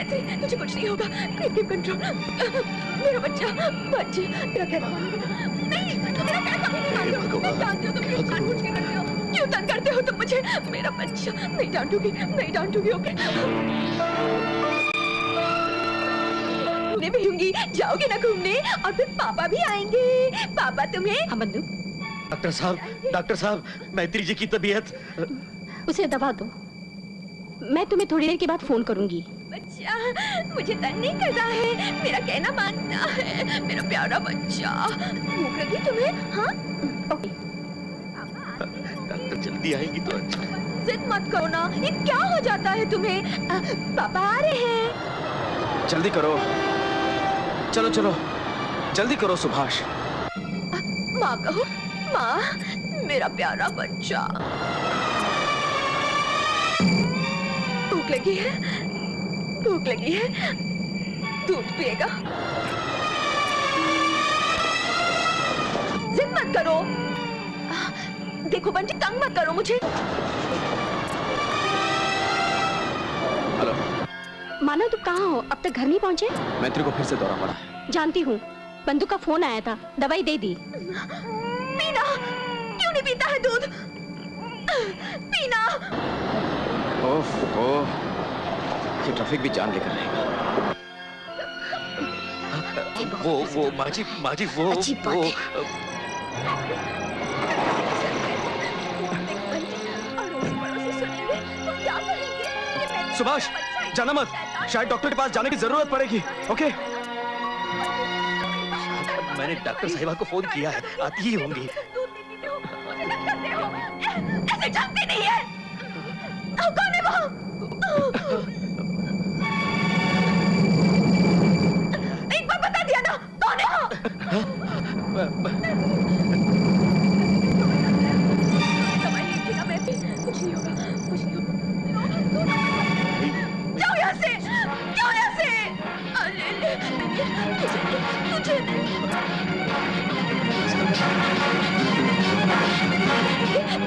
मैत्री, तुझे कुछ नहीं होगा। Keep control. मेरा बच्चा, बच्चे, तेरा कहना नहीं, तुम मेरा कहना कभी नहीं मानते हो। मैं जानती हूँ तुम क्यों जानबूझ के करते हो, क्यों तंग करते हो तुम मुझे। मेरा बच्चा, नहीं डांटूंगी, नहीं डांटूंगी, ओके? घूमने मिलूंगी, जाओगे ना घूमने, और फिर पापा भी आएंगे। पापा तुम्हें बंधु, डॉक्टर साहब, मैत्री जी की तबीयत। उसे दवा दो, मैं तुम्हें थोड़ी देर के बाद फोन करूंगी। बच्चा, मुझे तंग नहीं करता है, मेरा कहना मानता है, मेरा प्यारा बच्चा। भूख लगी तुम्हें? हाँ, ओके। डॉक्टर जल्दी आएंगी तो अच्छा। जिद मत करो ना, ये क्या हो जाता है तुम्हें? पापा आ रहे हैं। जल्दी करो, चलो चलो, जल्दी करो सुभाष। माँ कहो, माँ, मेरा प्यारा बच्चा। भूख लगी है, भूख लगी है, दूध पिएगा? जिद मत करो। देखो बंटी, तंग मत करो मुझे। हेलो मानो तुम कहाँ हो? अब तक घर नहीं पहुँचे? मैत्री को फिर से दौरा पड़ा। जानती हूँ, बंधु का फोन आया था, दवाई दे दी। पीना, क्यों नहीं पीता है दूध? पीना। ओह, ये ट्रैफिक भी जान लेकर रहेगा। वो माजी वो अजीब बात है। सुभाष, जाना मत, शायद डॉक्टर के पास जाने की जरूरत पड़ेगी। ओके? मैंने डॉक्टर साहिबा को फोन किया है, आती ही होंगी। ऐसे जानती नहीं है। कौन है वो? एक बार बता दिया ना, कौन है वो? कुछ नहीं होगा, कुछ नहीं होगा। जाओ यहाँ से, जाओ यहाँ से। तुझे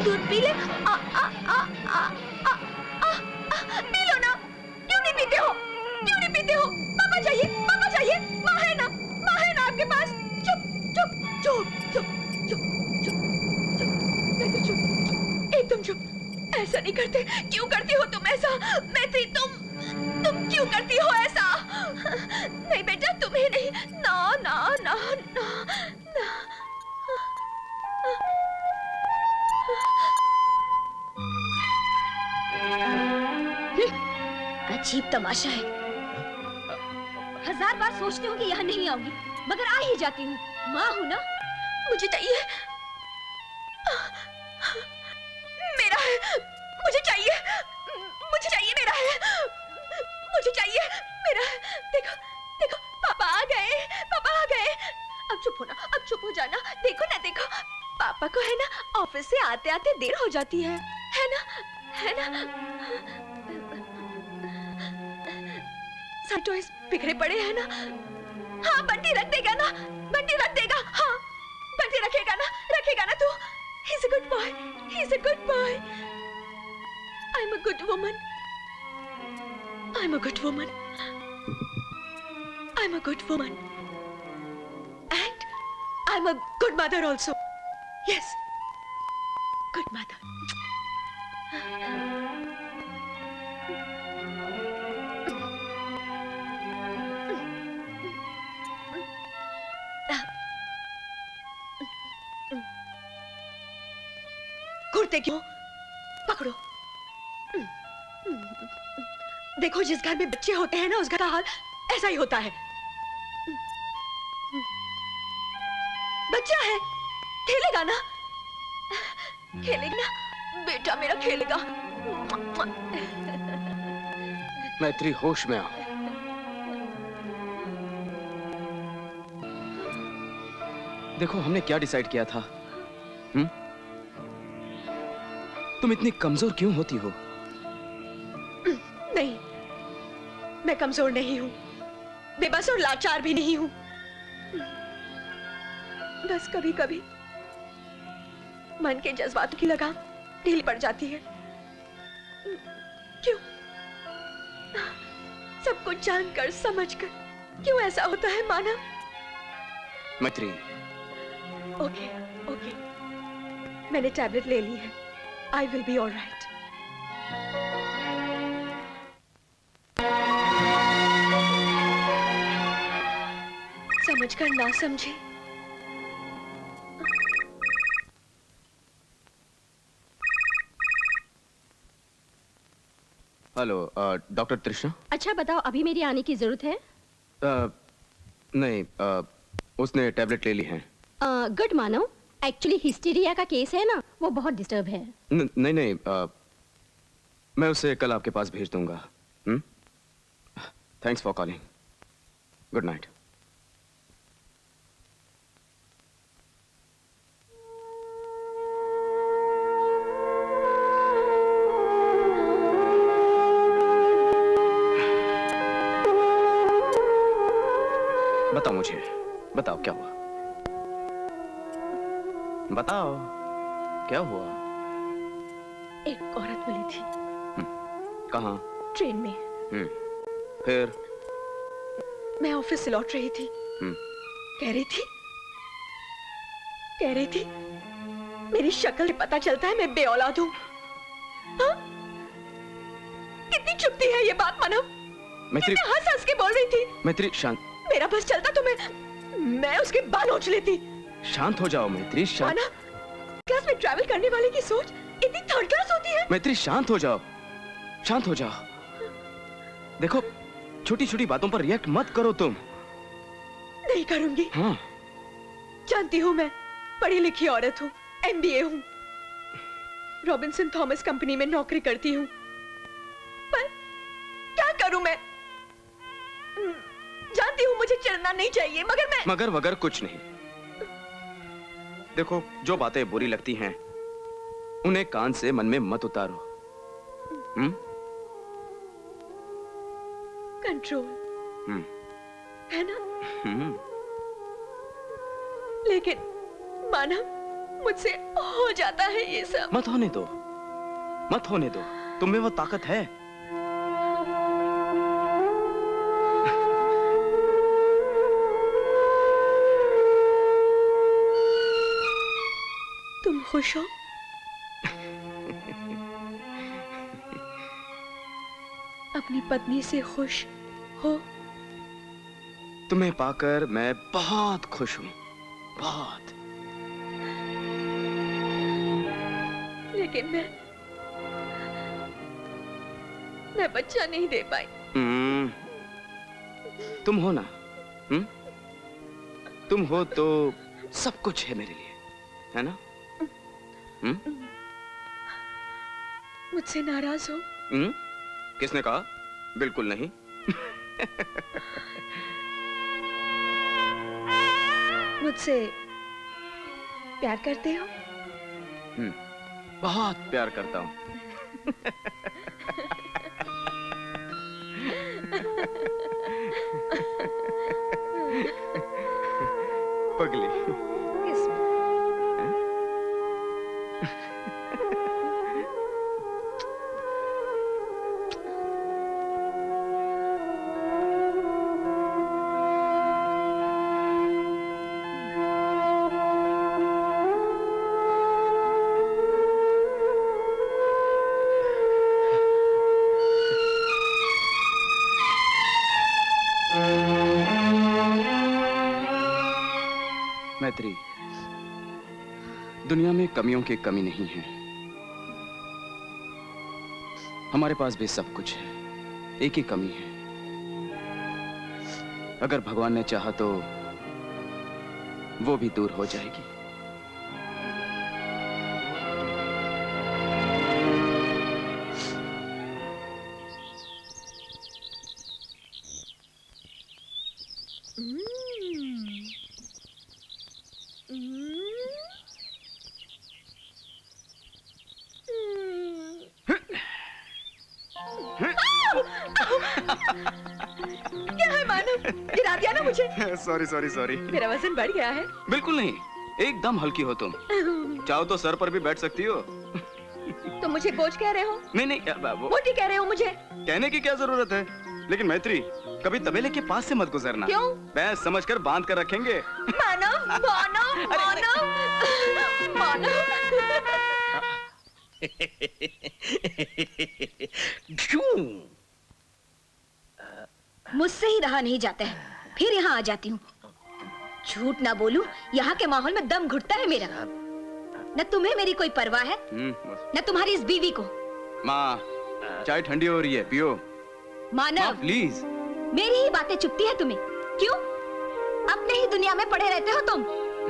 दूध पी ले। पी लो ना, क्यों नहीं पीते हो? क्यों नहीं पीते हो? पापा चाहिए, पापा चाहिए। माँ है ना, माँ है ना आपके पास। चुप चुप चुप चुप चुप चुप चुप चुप, एकदम चुप। ऐसा नहीं करते, क्यों करती हो तुम ऐसा? मैत्री, तुम क्यों करती हो ऐसा? नहीं बेटा, तुम्हें नहीं। ना ना ना ना ना। अजीब तमाशा है। 1000 बार सोचती हूँ कि यहाँ नहीं आऊंगी, मगर आ ही जाती हूँ। माँ हूँ ना। मुझे चाहिए, मेरा है, मुझे चाहिए, मुझे चाहिए, मेरा है, मुझे चाहिए, मेरा है। देखो देखो, पापा आ गए, पापा आ गए। अब चुप होना, अब चुप हो जाना। देखो ना, देखो, पापा को है ना ऑफिस से आते आते देर हो जाती है ना, है ना? सारे टॉयज बिखरे पड़े हैं ना। हाँ, बंटी रख देगा ना, बंटी रख देगा। हाँ, बंटी रखेगा ना तू? He's a good boy, he's a good boy. I'm a good woman. I'm a good woman. I'm a good woman. And I'm a good mother also. Yes, good mother. घूरते क्यों? पकड़ो। देखो, जिस घर में बच्चे होते हैं ना, उस घर का हाल ऐसा ही होता है। बच्चा है, खेलेगा ना, खेलेगा ना बेटा, मेरा खेलेगा। मैत्री, होश में आओ। देखो, हमने क्या डिसाइड किया था। तुम इतनी कमजोर क्यों होती हो? नहीं, मैं कमजोर नहीं हूं, बेबस और लाचार भी नहीं हूं। बस कभी कभी मन के जज्बातों की लगाम ढीली पड़ जाती है। क्यों? सब कुछ जानकर समझकर क्यों ऐसा होता है मानव? मैत्री, ओके ओके, मैंने टैबलेट ले ली है। आई विल बी ऑलराइट। समझकर ना समझे। हेलो डॉक्टर तृष्णा। अच्छा बताओ, अभी मेरी आने की जरूरत है? नहीं, उसने टैबलेट ले ली है। गुड मानव, एक्चुअली हिस्टीरिया का केस है ना, वो बहुत डिस्टर्ब है। नहीं नहीं, मैं उसे कल आपके पास भेज दूंगा। Thanks for calling. Good night. बताओ मुझे, बताओ क्या हुआ? बताओ क्या हुआ? एक औरत मिली थी। कहाँ? ट्रेन में। फिर? मैं ऑफिस से लौट रही थी। कह रही थी मेरी शक्ल से पता चलता है मैं बेऔलाद हूँ। हाँ? कितनी चुपती है ये बात मानव। मैत्री, कितने हंस हंस के बोल रही थी। मैत्री शांत। मेरा बस चलता तो मैं उसके बाल नोच लेती। शांत हो जाओ मैत्री, शांत। क्लास में ट्रैवल करने वाले की सोच इतनी थर्ड क्लास होती है। मैत्री शांत हो जाओ, शांत हो जाओ। देखो, छोटी छोटी बातों पर रिएक्ट मत करो तुम। नहीं करूंगी। हाँ। जानती हूँ मैं पढ़ी लिखी औरत हूँ, MBA हूँ, रॉबिन्सन थॉमस कंपनी में नौकरी करती हूँ, पर क्या करूँ मैं? जानती हूँ मुझे चिढ़ना नहीं चाहिए, मगर वगर कुछ नहीं। देखो, जो बातें बुरी लगती हैं उन्हें कान से मन में मत उतारो। कंट्रोल है ना? लेकिन मानव, मुझसे हो जाता है ये सब। मत होने दो, मत होने दो। तुम में वो ताकत है। तुम खुश हो? अपनी पत्नी से खुश हो? तुम्हें पाकर मैं बहुत खुश हूं, बहुत। लेकिन मैं बच्चा नहीं दे पाई। तुम हो ना? तुम हो तो सब कुछ है मेरे लिए, है ना? मुझसे नाराज हो? किसने कहा? बिल्कुल नहीं। मुझसे प्यार करते हो? बहुत प्यार करता हूं। पगली। किसमें? मैत्री, दुनिया में कमियों की कमी नहीं है। हमारे पास भी सब कुछ है, एक ही कमी है। अगर भगवान ने चाहा तो वो भी दूर हो जाएगी। क्या है मानव, गिरा दिया ना मुझे। Sorry sorry sorry. मेरा वजन बढ़ गया है। बिल्कुल नहीं, एकदम हल्की हो तुम। चाहो तो सर पर भी बैठ सकती हो। तुम मुझे बोझ कह रहे हो? नहीं नहीं, मोटी कह रहे हो मुझे? कहने की क्या जरूरत है? लेकिन मैत्री कभी तबेले के पास से मत गुजरना। क्यों? भैंस समझकर बांध कर रखेंगे। मानव, मानव, मानव, मानव। मुझसे ही रहा नहीं जाता है, फिर यहाँ आ जाती हूँ। झूठ ना बोलूं, यहाँ के माहौल में दम घुटता है मेरा। न तुम्हें मेरी कोई परवाह है, बस। न तुम्हारी इस बीवी को। माँ, चाय ठंडी हो रही है, पियो। मानव, प्लीज। मेरी ही बातें चुभती है तुम्हें, क्यों? अपने ही दुनिया में पड़े रहते हो तुम।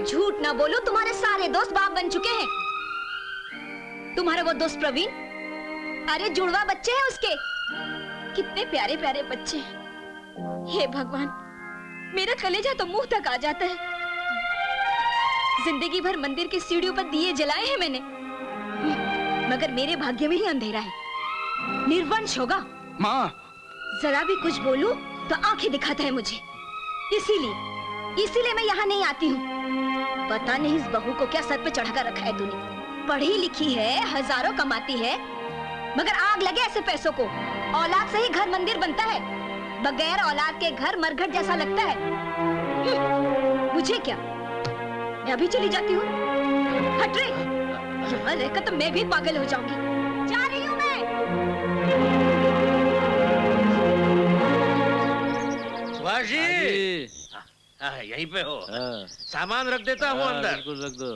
झूठ ना बोलो, तुम्हारे सारे दोस्त बाप बन चुके हैं। तुम्हारा वो दोस्त प्रवीण, अरे जुड़वा बच्चे हैं उसके। कितने प्यारे प्यारे बच्चे हैं। हे भगवान, मेरा कलेजा तो मुंह तक आ जाता है। जिंदगी भर मंदिर की सीढ़ियों पर दिए जलाए हैं मैंने, मगर मेरे भाग्य में ही अंधेरा है। निर्वंश होगा। माँ, जरा भी कुछ बोलूं तो आंखें दिखाता है मुझे। इसीलिए मैं यहाँ नहीं आती हूँ। पता नहीं इस बहू को क्या सर पे चढ़ा रखा है तूने। पढ़ी लिखी है, हजारों कमाती है, मगर आग लगे ऐसे पैसों को। औलाद से ही घर मंदिर बनता है, बगैर औलाद के घर मरघट जैसा लगता है। मुझे क्या, मैं अभी चली जाती हूँ। हट रे, यहाँ रहकर तो मैं भी पागल हो जाऊंगी। जा रही हूँ मैं। सुभाष जी, यहीं पे हो? सामान रख देता हूँ अंदर। बिल्कुल रख दो।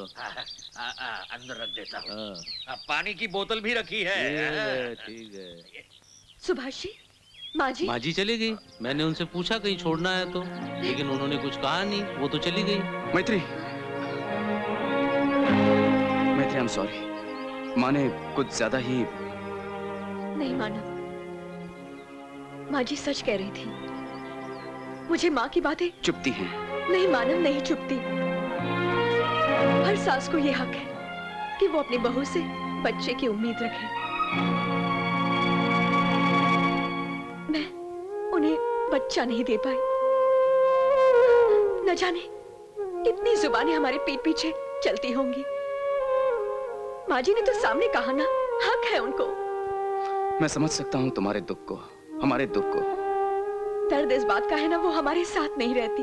अंदर रख देता हूँ। पानी की बोतल भी रखी है। ठीक है। सुभाष जी, माँ जी। माँ जी चली गई। मैंने उनसे पूछा कहीं छोड़ना है तो, लेकिन उन्होंने कुछ कहा नहीं, वो तो चली गई। मैत्री, मैत्री, आई एम सॉरी। माँ ने कुछ ज्यादा ही। नहीं मानव, माँ जी सच कह रही थी। मुझे माँ की बातें चुपती हैं। नहीं मानव, नहीं चुपती। हर सास को ये हक है कि वो अपनी बहू से बच्चे की उम्मीद रखे। मैं उन्हें बच्चा नहीं दे पाई। न जाने कितनी जुबानें हमारे पीठ पीछे चलती होंगी। माँ जी ने तो सामने कहा ना, हक है उनको। मैं समझ सकता हूँ तुम्हारे दुख को, हमारे दुख को। दर्द इस बात का है ना, वो हमारे साथ नहीं रहती।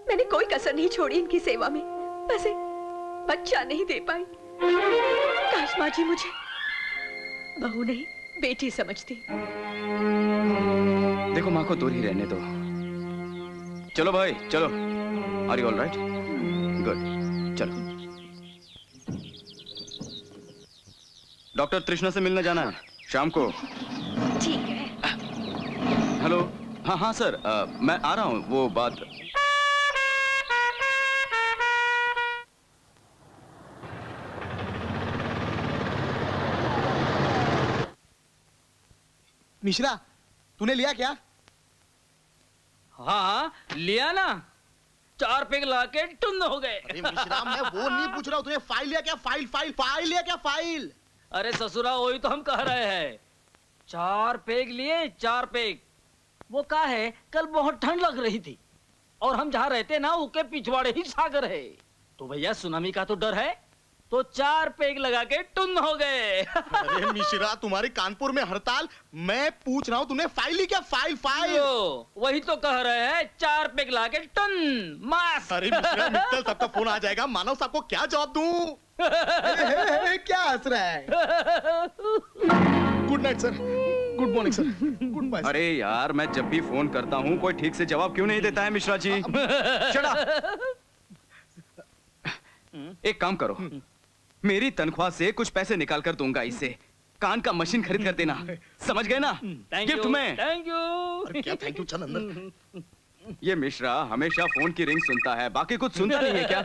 मैंने कोई कसर नहीं छोड़ी इनकी सेवा में, बस एक बच्चा नहीं दे पाई। काश माँ जी मुझे बहू नहीं बेटी समझती। देखो, माँ को दूर ही रहने दो। चलो भाई, चलो। Are you all right? Good, चलो। डॉक्टर तृष्णा से मिलने जाना है शाम को। ठीक है। हेलो, हाँ हाँ सर, मैं आ रहा हूँ। वो बात। मिश्रा, तूने लिया क्या? हाँ, लिया ना। 4 पेग लाके टुन्न हो गए। अरे मिश्रा, मैं वो नहीं पूछ रहा हूँ। तूने फाइल लिया क्या? फाइल फाइल फाइल लिया क्या? फाइल। अरे ससुरा, वही तो हम कह रहे हैं। 4 पेग लिए, 4 पेग। वो क्या है, कल बहुत ठंड लग रही थी और हम जहाँ रहते ना, उसके पिछवाड़े ही सागर है। तो भैया सुनामी का तो डर है, तो 4 पेग लगा के टुन्न हो गए। अरे मिश्रा, तुम्हारी कानपुर में हड़ताल। मैं पूछ रहा हूँ, तूने फाइल ली क्या? File file. वही तो कह रहे हैं, 4 पेग लाके टन मास। अरे मिश्रा, मित्तल साहब का फोन आ जाएगा। मानव साहब को क्या जवाब दूं? क्या हंस रहा है? Good night sir. Good morning sir. Good bye. अरे यार, मैं जब भी फोन करता हूँ कोई ठीक से जवाब क्यों नहीं देता है मिश्रा जी? Shut up! एक काम करो, मेरी तनख्वाह से कुछ पैसे निकाल कर दूंगा इससे। कान का मशीन खरीद कर देना, समझ गए ना? गिफ्ट में। Thank you. अरे क्या थैंक यू? चल अंदर। ये मिश्रा हमेशा फोन की रिंग सुनता है, बाकी कुछ सुनता नहीं है क्या?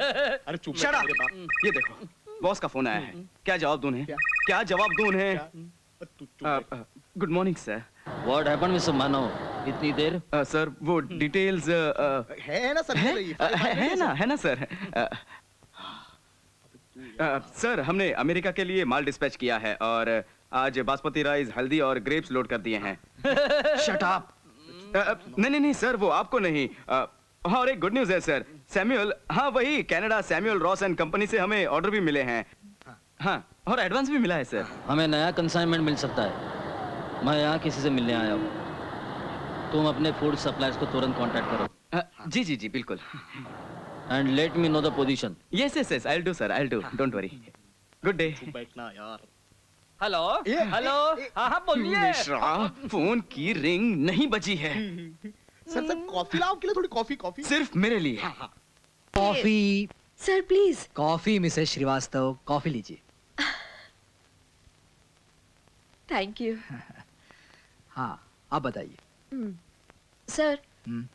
अरे चुप Shut up! मेरे बाप। ये देखो, बॉस का फोन आया है। क्या जवाब दूं उन्हें? क्या जवाब दूं उन्हें? तू चुप। Good morning sir. What happened mister Manav? इतनी देर? सर वो डिटेल्स है ना सर? है ना सर? सर, हमने अमेरिका के लिए माल डिस्पैच किया है और आज बासमती राइस, हल्दी और ग्रेप्स लोड कर दिए हैं। Shut up! नहीं सर, वो आपको नहीं। और एक गुड न्यूज है सर, सैमुअल, हाँ वही Canada Samuel Ross and company से हमें ऑर्डर भी मिले हैं। हाँ, और एडवांस भी मिला है सर। हमें नया कंसाइनमेंट मिल सकता है। मैं यहाँ किसी से मिलने आया हूँ। तुम अपने फूड सप्लायर्स को तुरंत कांटेक्ट करो जी जी जी बिल्कुल. And let me know the position. Yes yes yes, I'll do sir, I'll do. Don't worry. Good day. बैठना यार. हेलो ये- हेलो. हाँ हाँ बोलिए. मिश्रा, फोन की रिंग नहीं बजी है. सर कॉफी लाओ के लिए थोड़ी कॉफी. सिर्फ मेरे लिए. Coffee sir please. Coffee Mrs Srivastava, coffee लीजिए. Thank you. हाँ आप बताइए. सर हम्म,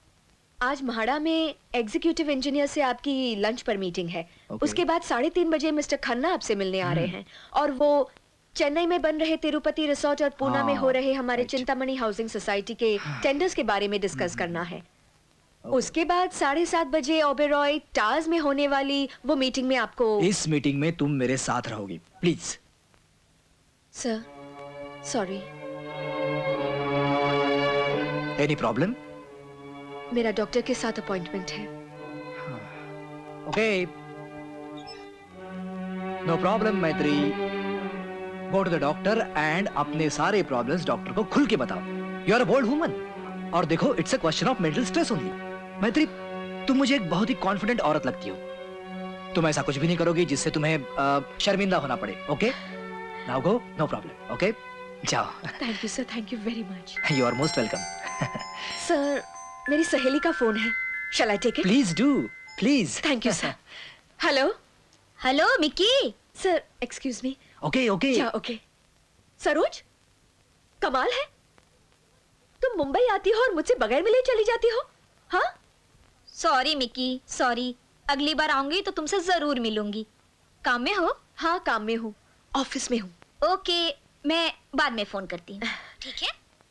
आज म्हाडा में एग्जीक्यूटिव इंजीनियर से आपकी लंच पर मीटिंग है. Okay. उसके बाद 3:30 बजे मिस्टर खन्ना आपसे मिलने आ रहे हैं और वो चेन्नई में बन रहे तिरुपति रिसोर्ट और पूना में हाँ, हो रहे हमारे right. चिंतामणि हाउसिंग सोसाइटी के टेंडर्स के बारे में डिस्कस करना है. उसके बाद 7:30 बजे ओबेरॉय टाज में होने वाली वो मीटिंग में आपको. इस मीटिंग में तुम मेरे साथ रहोगी please. Sir sorry, any problem? मेरा डॉक्टर के साथ अपॉइंटमेंट है. Okay no problem Maitri. Go to the doctor and अपने सारे प्रॉब्लम्स डॉक्टर को खुल के बताओ. You are a bold woman. और देखो it's a question of mental stress only. Maitri तुम मुझे एक बहुत ही कॉन्फिडेंट औरत लगती हो. तुम ऐसा कुछ भी नहीं करोगी जिससे तुम्हें शर्मिंदा होना पड़े. Okay now go, no problem. Okay जाओ. Thank you sir, thank you very much. You are most welcome. Sir मेरी सहेली का फोन है. Shall I take it? Please do please. Thank you sir. Hello hello Mickey. Sir, excuse me. Okay okay. क्या okay? Saroj, कमाल है, तुम मुंबई आती हो और मुझसे बगैर मिले चली जाती हो. हाँ सॉरी मिक्की सॉरी. अगली बार आऊंगी तो तुमसे जरूर मिलूंगी. काम में हो? हाँ काम में हूँ, ऑफिस में हूँ. ओके मैं बाद में फोन करती हूँ. ठीक है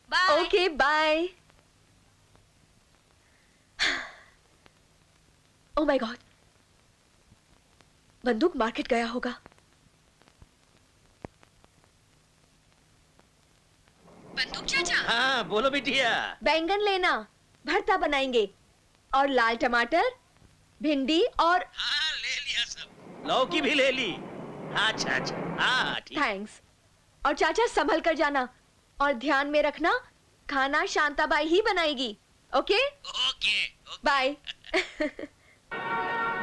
bye. Okay bye. Oh my god, बंदूक मार्केट गया होगा. बंदूक चाचा, हाँ बोलो बिटिया. बैंगन लेना, भरता बनाएंगे. और लाल टमाटर, भिंडी और हाँ ले लिया सब. लौकी भी ले ली. अच्छा अच्छा हाँ ठीक. थैंक्स. और चाचा संभल कर जाना और ध्यान में रखना खाना शांताबाई ही बनाएगी. Okay okay. बाय.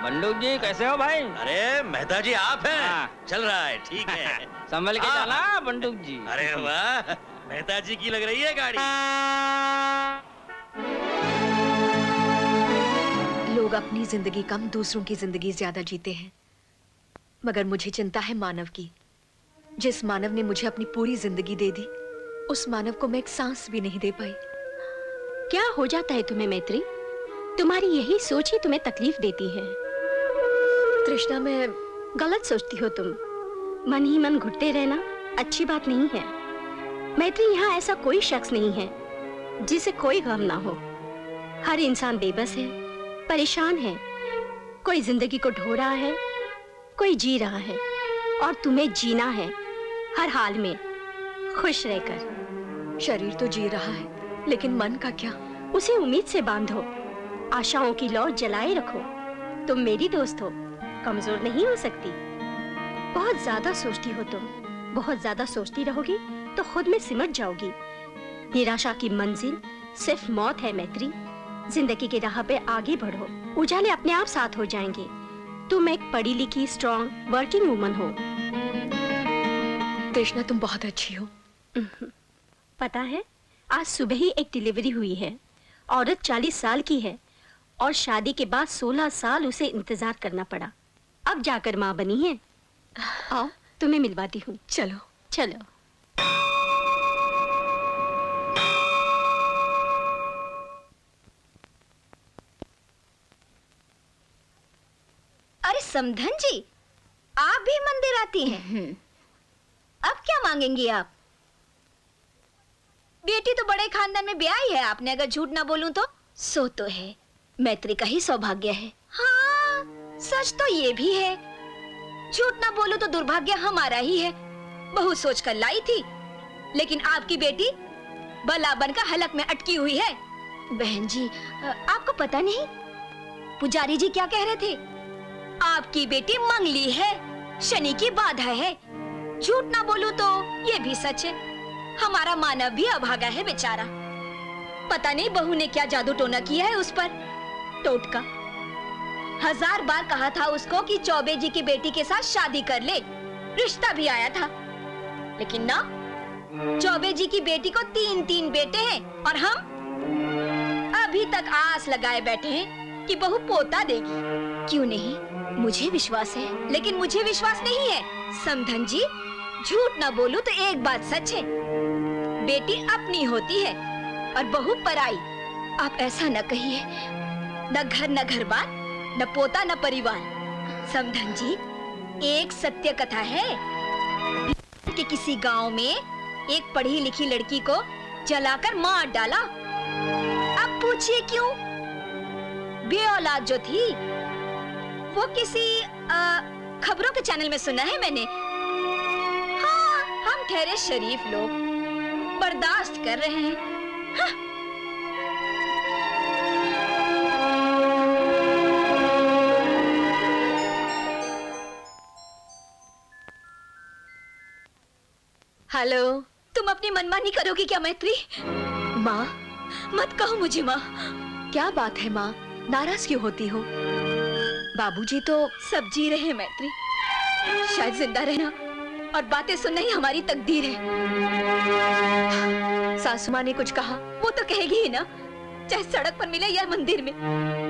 बंडू जी कैसे हो भाई? अरे मेहता जी आप हैं. हाँ। चल रहा है ठीक है. संभल के हाँ। जाना बंडूक जी. अरे वाह, मेहता जी की लग रही है गाड़ी. लोग अपनी जिंदगी कम, दूसरों की जिंदगी ज्यादा जीते हैं, मगर मुझे चिंता है मानव की. जिस मानव ने मुझे अपनी पूरी जिंदगी दे दी, उस मानव को मैं एक सांस भी नहीं दे पाई. क्या हो जाता है तुम्हें मैत्री? तुम्हारी यही सोच ही तुम्हें तकलीफ देती है. तृष्णा, मैं गलत सोचती हो तुम. मन ही मन घुटते रहना अच्छी बात नहीं है. मैत्री यहाँ ऐसा कोई शख्स नहीं है जिसे कोई गम ना हो. हर इंसान बेबस है, परेशान है. कोई जिंदगी को ढो रहा है, कोई जी रहा है. और तुम्हें जीना है हर हाल में खुश रहकर. शरीर तो जी रहा है, लेकिन मन का क्या? उसे उम्मीद से बांधो, आशाओं की लौ जलाए रखो. तुम मेरी दोस्त हो, कमजोर नहीं हो सकती. बहुत ज्यादा सोचती हो तुम. बहुत ज्यादा सोचती रहोगी तो खुद में सिमट जाओगी. निराशा की मंजिल सिर्फ मौत है मैत्री. जिंदगी की राह पे आगे बढ़ो, उजाले अपने आप साथ हो जाएंगे. तुम एक पढ़ी लिखी स्ट्रॉन्ग वर्किंग वुमन हो. तृष्णा, तुम बहुत अच्छी हो. पता है आज सुबह ही एक डिलीवरी हुई है. औरत 40 साल की है और शादी के बाद 16 साल उसे इंतजार करना पड़ा. अब जाकर माँ बनी है. आओ तुम्हें मिलवाती हूँ. चलो चलो. अरे समधन जी, आप भी मंदिर आती हैं? अब क्या मांगेंगी आप? बेटी तो बड़े खानदान में ब्याही है आपने, अगर झूठ ना बोलूं तो. सो तो है, मैत्री का ही सौभाग्य है. हाँ सच तो ये भी है, झूठ ना बोलूं तो दुर्भाग्य हमारा ही है. बहुत सोच कर लाई थी, लेकिन आपकी बेटी बला बनकर हलक में अटकी हुई है. बहन जी, आपको पता नहीं पुजारी जी क्या कह रहे थे? आपकी बेटी मंगली है, शनि की बाधा है. झूठ ना बोलूं तो ये भी सच है, हमारा मानव भी अभागा है बेचारा. पता नहीं बहू ने क्या जादू टोना किया है उस पर। टोटका 1000 बार कहा था उसको कि चौबे जी की बेटी के साथ शादी कर ले, रिश्ता भी आया था, लेकिन ना, चौबे जी की बेटी को 3 बेटे हैं और हम अभी तक आस लगाए बैठे हैं कि बहू पोता देगी। क्यों नहीं, मुझे विश्वास है, लेकिन मुझे विश्वास नहीं है। समधन जी, झूठ ना बोलूं तो एक बात सच है, बेटी अपनी होती है और बहू पराई। आप ऐसा न कहिए, न घर न घर बार, न पोता न परिवार। समधन जी, एक सत्य कथा है कि किसी गांव में एक पढ़ी लिखी लड़की को जलाकर मार डाला। अब पूछिए क्यों? बे औलाद जो थी वो किसी खबरों के चैनल में सुना है मैंने। हाँ, हम ठहरे शरीफ लोग बर्दाश्त कर रहे हैं। हाँ। हेलो, तुम अपनी मनमानी करोगी क्या मैत्री? माँ, मत कहो मुझे माँ। क्या बात है माँ, नाराज क्यों होती हो? बाबूजी तो सब जी रहे हैं मैत्री, शायद जिंदा रहना और बातें सुनना ही हमारी तकदीर है। सासू माँ ने कुछ कहा? वो तो कहेगी ही ना, चाहे सड़क पर मिले या मंदिर में,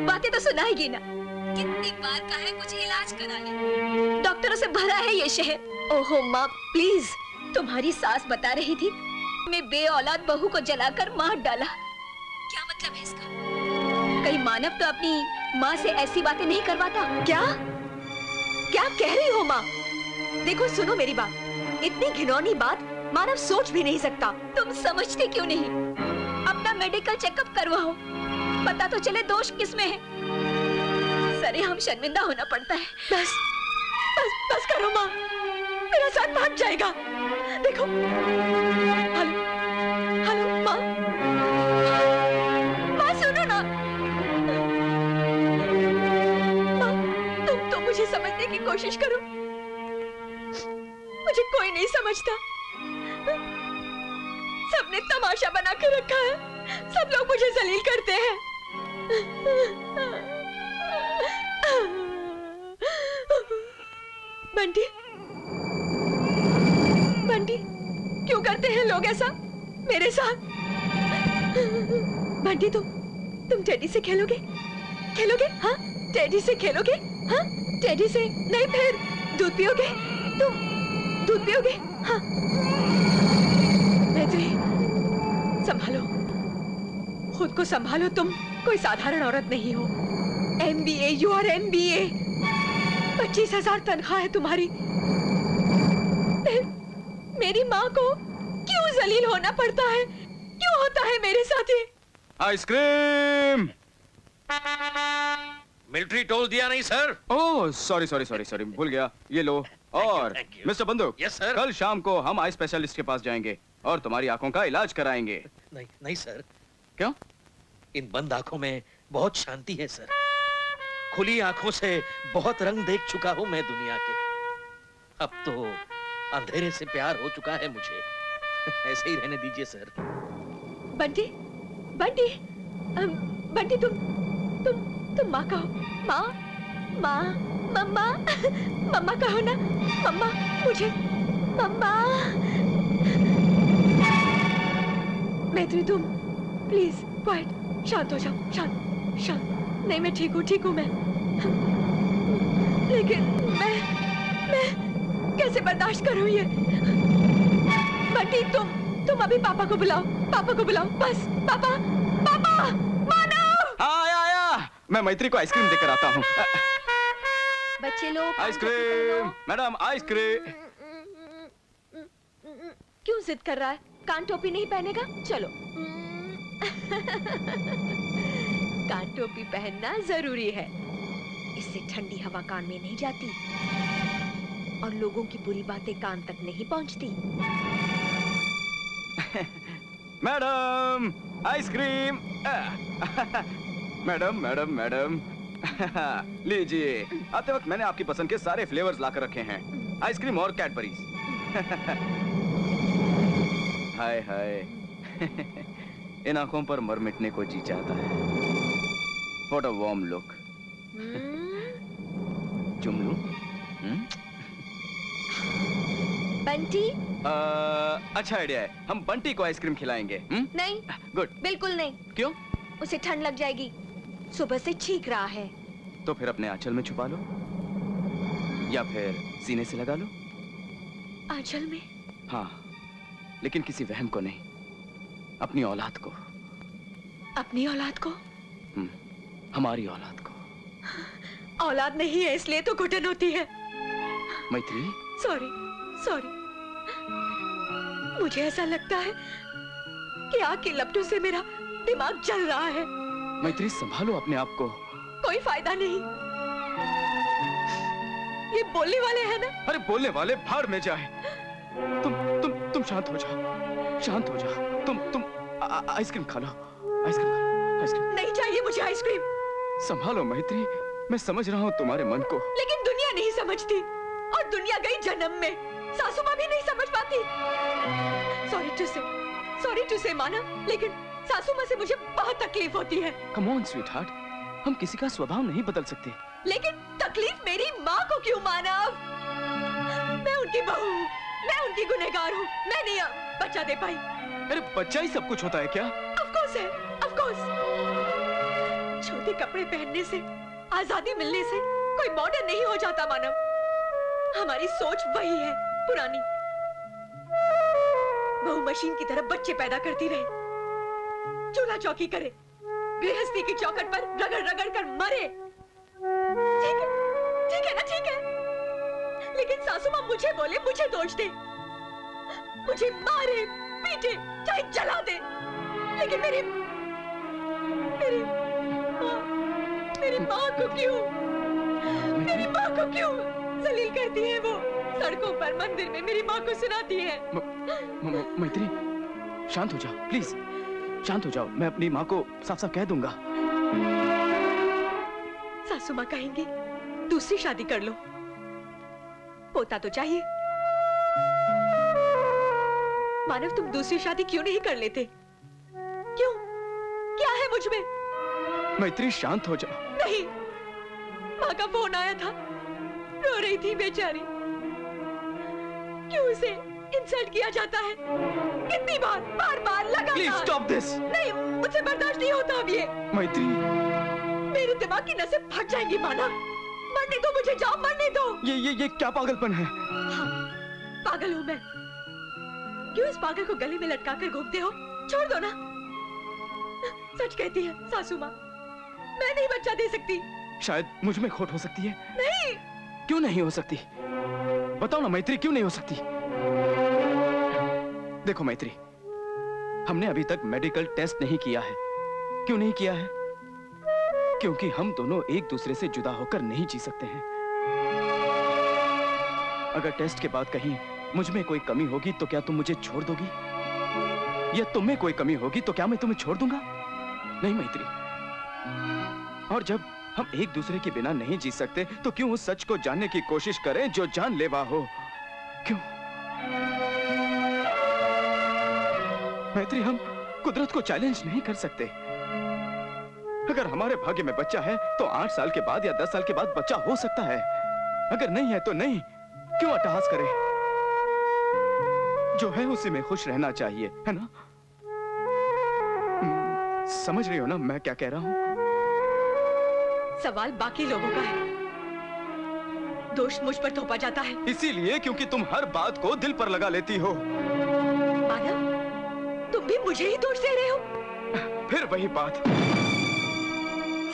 बातें तो सुनाएगी ना। कितनी बार कहा है कुछ इलाज करा ले, डॉक्टरों से भरा है ये शहर। ओहो माँ प्लीज। तुम्हारी सास बता रही थी मैं बे औलाद बहू को जलाकर मार डाला। क्या मतलब है इसका? कहीं मानव तो अपनी माँ से ऐसी बातें नहीं करवाता। क्या क्या कह रही हो माँ? देखो सुनो मेरी बात, इतनी घिनौनी बात मानव सोच भी नहीं सकता। तुम समझते क्यों नहीं? अपना मेडिकल चेकअप करवाओ, पता तो चले दोष किसमें है। सरे हम शर्मिंदा होना पड़ता है। बस बस बस करो माँ, मेरा साथ भाग जाएगा। देखो, हेलो हेलो माँ, माँ सुनो ना। माँ, तुम तो मुझे समझने की कोशिश करो, मुझे कोई नहीं समझता। सबने तमाशा बना के रखा है, सब लोग मुझे जलील करते हैं। बंटी, बंटी, क्यों करते हैं लोग ऐसा मेरे साथ? बंटी, तुम टेडी से खेलोगे? खेलोगे? हाँ, टेडी से खेलोगे? हाँ, टेडी से नहीं, फिर दूध पियोगे? तुम दूध पियोगे? हाँ। मैत्री, संभालो, खुद को संभालो, तुम कोई साधारण औरत नहीं हो। MBA, you are MBA। 25,000 तनख्वाह है तुम्हारी। मेरी माँ को क्यों जलील होना पड़ता है? क्यों होता है मेरे साथ ये? आइसक्रीम। मिलिट्री टोल दिया नहीं sir? Oh sorry sorry sorry sorry, भूल गया। ये लो। और thank you. मिस्टर बंदूक, Yes, sir. कल शाम को हम आई स्पेशलिस्ट के पास जाएंगे और तुम्हारी आंखों का इलाज कराएंगे। नहीं नहीं सर, क्यों? इन बंद आंखों में बहुत शांति है सर। खुली आंखों से बहुत रंग देख चुका हूं मैं दुनिया के। अब तो अंधेरे से प्यार हो चुका है मुझे। ऐसे ही रहने दीजिए सर। बंटी, बंटी, बंटी, तुम माँ कहो। माँ, माँ, मम्मा, मम्मा कहो ना। मम्मा, मुझे मम्मा। मैत्री, तुम प्लीज क्वाइट, शांत हो जाओ, शांत शांत। नहीं, मैं ठीक हूँ मैं। लेकिन मैं कैसे बर्दाश्त करूँ ये? बंटी, तुम अभी पापा को बुलाओ, बस। पापा, पापा, मानव। आया। मैं मैत्री को आइसक्रीम देकर आता हूँ। बच्चे लोग, आइसक्रीम, मैडम आइसक्रीम। क्यों जिद कर रहा है? कान टोपी नहीं पहनेगा? चलो। कान टोपी पहनना जरूरी है, इससे ठंडी हवा कान में नहीं जाती और लोगों की बुरी बातें कान तक नहीं पहुंचती। Madam ice cream. Madam madam madam लीजिए। आते वक्त मैंने आपकी पसंद के सारे फ्लेवर्स लाकर रखे हैं, आइसक्रीम और कैडबरीज। हाय हाय। इन आंखों पर मर मिटने को जी चाहता है। What a warm look. चुम लूं? बंटी अच्छा आइडिया है, हम बंटी को आइसक्रीम खिलाएंगे। नहीं, गुड। बिल्कुल नहीं। क्यों? उसे ठंड लग जाएगी, सुबह से छींक रहा है। तो फिर अपने आंचल में छुपा लो, या फिर सीने से लगा लो। आंचल में? हाँ, लेकिन किसी वहम को नहीं, अपनी औलाद को। अपनी औलाद को? हमारी औलाद को। औलाद नहीं है इसलिए तो घुटन होती है। मैत्री, सॉरी सॉरी, मुझे ऐसा लगता है कि आग की लपटों से मेरा दिमाग जल रहा है। मैत्री संभालो अपने आप को। कोई फायदा नहीं, ये बोलने वाले हैं ना। अरे बोलने वाले भाड़ में जाए। तुम शांत हो जाओ, शांत हो जाओ। तुम आइसक्रीम खा लो, आइसक्रीम खा लो, आइसक्रीम। नहीं चाहिए मुझे आइसक्रीम। संभालो मैत्री, मैं समझ रहा हूँ तुम्हारे मन को। लेकिन दुनिया नहीं समझती, और दुनिया गई जन्म में, सासू माँ भी नहीं समझ पाती। सॉरी टू से माना, लेकिन सासू माँ से मुझे बहुत तकलीफ होती है। कम ऑन स्वीटहार्ट, हम किसी का स्वभाव नहीं बदल सकते। लेकिन तकलीफ मेरी माँ को क्यों मानव? मैं उनकी बहू हूँ, मैं उनकी गुनहगार हूँ, मैं नहीं बच्चा दे पाई। अरे बच्चा ही सब कुछ होता है क्या? ऑफ कोर्स है, ऑफ कोर्स। छोटे कपड़े पहनने से, आजादी मिलने से कोई मॉडर्न नहीं हो जाता मानव। हमारी सोच वही है, पुरानी। बहू मशीन की तरह बच्चे पैदा करती रहे, चूल्हा चौकी करे, गृहस्थी की चौखट पर रगड़ रगड़ कर मरे। ठीक है ना, ठीक है। लेकिन सासू माँ मुझे बोले, मुझे दोष दे, मुझे मारे पीटे, चाहे जला दे, लेकिन मेरी माँ को क्यों, मेरी माँ को क्यों जलील करती है वो? सड़कों पर, मंदिर में मेरी माँ को सुनाती है। मैत्री शांत हो जाओ प्लीज, शांत हो जाओ। मैं अपनी माँ को साफ साफ कह दूंगा। सासू माँ कहेंगी दूसरी शादी कर लो, पोता तो चाहिए। मानव, तुम दूसरी शादी क्यों नहीं कर लेते? क्यों? क्या है मुझ में? मैत्री शांत हो जाओ। नहीं, माँ का फोन आया था, रो रही थी बेचारी। क्यों उसे इंसल्ट किया जाता है? कितनी बार, बार बार, लगातार। Please stop this. नहीं, मुझसे बर्दाश्त नहीं होता अब ये। मैत्री, मेरे दिमाग की नसें फट जाएंगी माना। मरने दो मुझे, जाओ मरने दो। ये क्या पागलपन है? हाँ, पागल हूँ मैं। क्यों इस पागल को गले में लटका कर घूमते हो? छोड़ दो ना। सच कहती है सासू माँ, मैं नहीं बच्चा दे सकती। शायद मुझ में खोट हो सकती है। नहीं। क्यों नहीं हो सकती? बताओ ना मैत्री, क्यों नहीं हो सकती? देखो मैत्री, हमने अभी तक मेडिकल टेस्ट नहीं किया है। क्यों नहीं किया है? क्योंकि हम दोनों एक दूसरे से जुदा होकर नहीं जी सकते हैं। अगर टेस्ट के बाद कहीं मुझ में कोई कमी होगी तो क्या तुम मुझे छोड़ दोगी? या तुम में कोई कमी होगी तो क्या मैं तुम्हें छोड़ दूंगा? नहीं मैत्री। और जब हम एक दूसरे के बिना नहीं जी सकते तो क्यों उस सच को जानने की कोशिश करें जो जानलेवा हो? क्यों? मैत्री, हम कुदरत को चैलेंज नहीं कर सकते। अगर हमारे भाग्य में बच्चा है तो 8 साल के बाद या 10 साल के बाद बच्चा हो सकता है। अगर नहीं है तो नहीं। क्यों अट्टहास करें? जो है उसी में खुश रहना चाहिए, है ना? समझ रही हो ना मैं क्या कह रहा हूं? सवाल बाकी लोगों का है, दोष मुझ पर थोपा जाता है। इसीलिए क्योंकि तुम हर बात को दिल पर लगा लेती हो। मानव, तुम भी मुझे ही दोष दे रहे हो। फिर वही बात।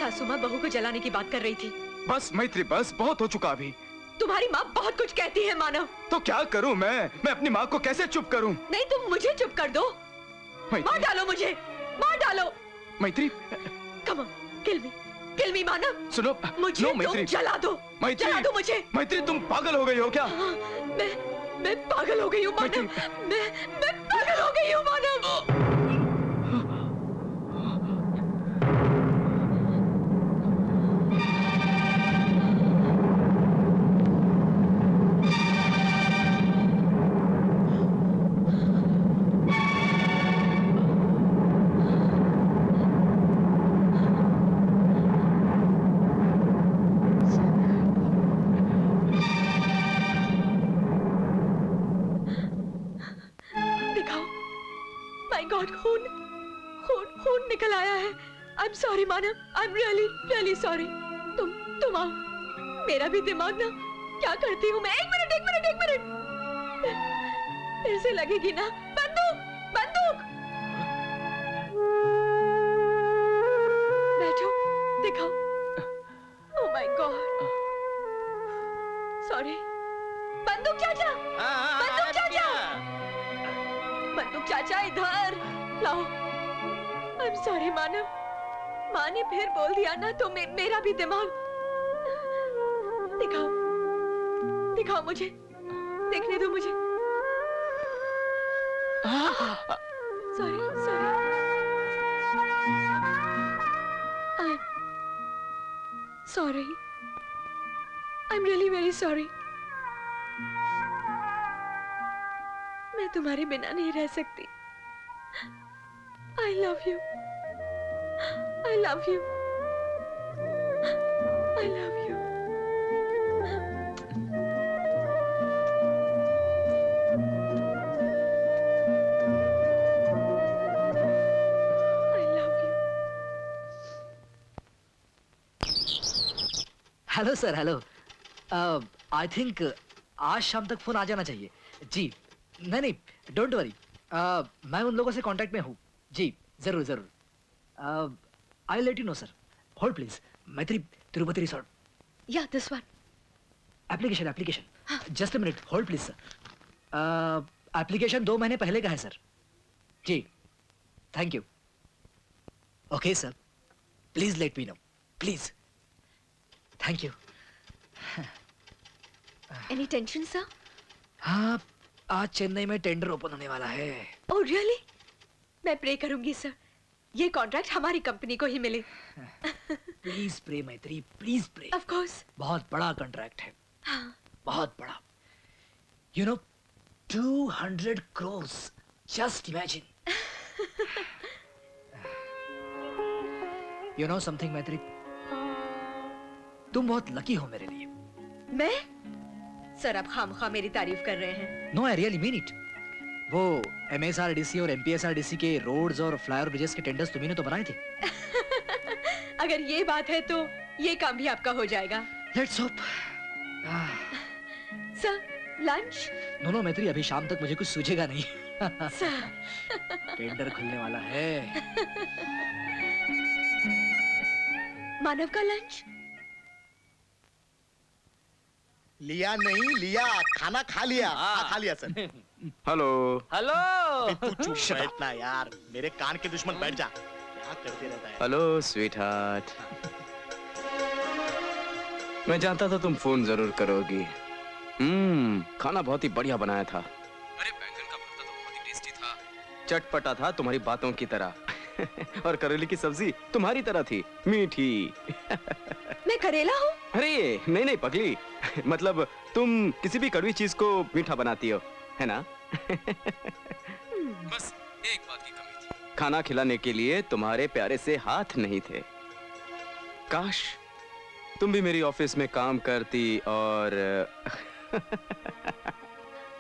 सासू माँ बहू को जलाने की बात कर रही थी। बस मैत्री, बस बहुत हो चुका अभी। तुम्हारी माँ बहुत कुछ कहती है मानव। तो क्या करूं मैं अपनी माँ को कैसे चुप करूं? नहीं, तुम मुझे चुप कर दो। मार डालो मुझे, मार डालो। मैत्री, कम ऑन, किल मी मानव। सुनो, मुझे नो, तुम मैत्री, जला दो, मैत्री, जला दो मुझे। मैत्री, तुम पागल हो गई हो क्या? मैं पागल हो गई हूँ मानव। मैं पागल हो गई हूँ मानव। गॉड, खून खून खून निकल आया है। आई am sorry Manav, I am really really sorry. तुम आओ, मेरा भी दिमाग ना क्या करती हूँ मैं। एक मिनट फिर से लगेगी ना बंदूक। बैठो, दिखाओ। ओह माय गॉड, सॉरी। बंदूक चाचा, बंदूक चाचा इधर लाओ। आई एम सॉरी मानव, माँ ने फिर बोल दिया ना तो मेरा भी दिमाग। दिखाओ मुझे, देखने दो मुझे। Sorry I am sorry, I am really very sorry. मैं तुम्हारे बिना नहीं रह सकती। I love you. I love you. I love you. I love you. Hello sir, hello. I think आज शाम तक फोन आ जाना चाहिए। जी नहीं, डोंट वरी। मैं उन लोगों से कांटेक्ट में हूँ। जी जरूर। I let you know sir. Hold please. Maitri Tirupati resort. Yeah, this one. Application just a minute, hold please sir. Application 2 महीने पहले का है सर। जी thank you. Okay sir, please let me know, please. Thank you. Any tension, sir? हाँ, आज चेन्नई में tender open होने वाला है। Oh, really? मैं प्रे करूंगी सर, ये कॉन्ट्रैक्ट हमारी कंपनी को ही मिले। प्लीज प्रे मैत्री, प्लीज प्रे। Of course. बहुत बड़ा कॉन्ट्रैक्ट है, हाँ। बहुत बड़ा। You know 200 crores, just imagine. You know something मैत्री, तुम बहुत लकी हो मेरे लिए। मैं? सर आप खामखा मेरी तारीफ कर रहे हैं। No I really mean it. वो MSRDC और MPSRDC के रोड्स और फ्लाईओवर ब्रिजेस के टेंडर्स तुम्ही ने तो बनाए थे। अगर ये बात है तो ये काम भी आपका हो जाएगा। Let's hope. Sir lunch? No Maitri, अभी शाम तक मुझे कुछ सूझेगा नहीं। सर टेंडर खुलने वाला है। मानव का लंच? लिया नहीं लिया, खाना खा लिया। खा लिया सर। हेलो। हेलो। तू चुप बैठना यार, मेरे कान के दुश्मन, बैठ जा। क्या करते रहता है। Hello sweetheart. मैं जानता था तुम फोन जरूर करोगी। खाना बहुत ही बढ़िया बनाया था। अरे बैंगन का भरता तो बहुत ही टेस्टी था, चटपटा था तुम्हारी बातों की तरह। और करेले की सब्जी तुम्हारी तरह थी, मीठी। मैं करेला हूँ? अरे नहीं पगली, मतलब तुम किसी भी कड़वी चीज को मीठा बनाती हो, है ना? बस एक बात की कमी थी, खाना खिलाने के लिए तुम्हारे प्यारे से हाथ नहीं थे। काश तुम भी मेरी ऑफिस में काम करती और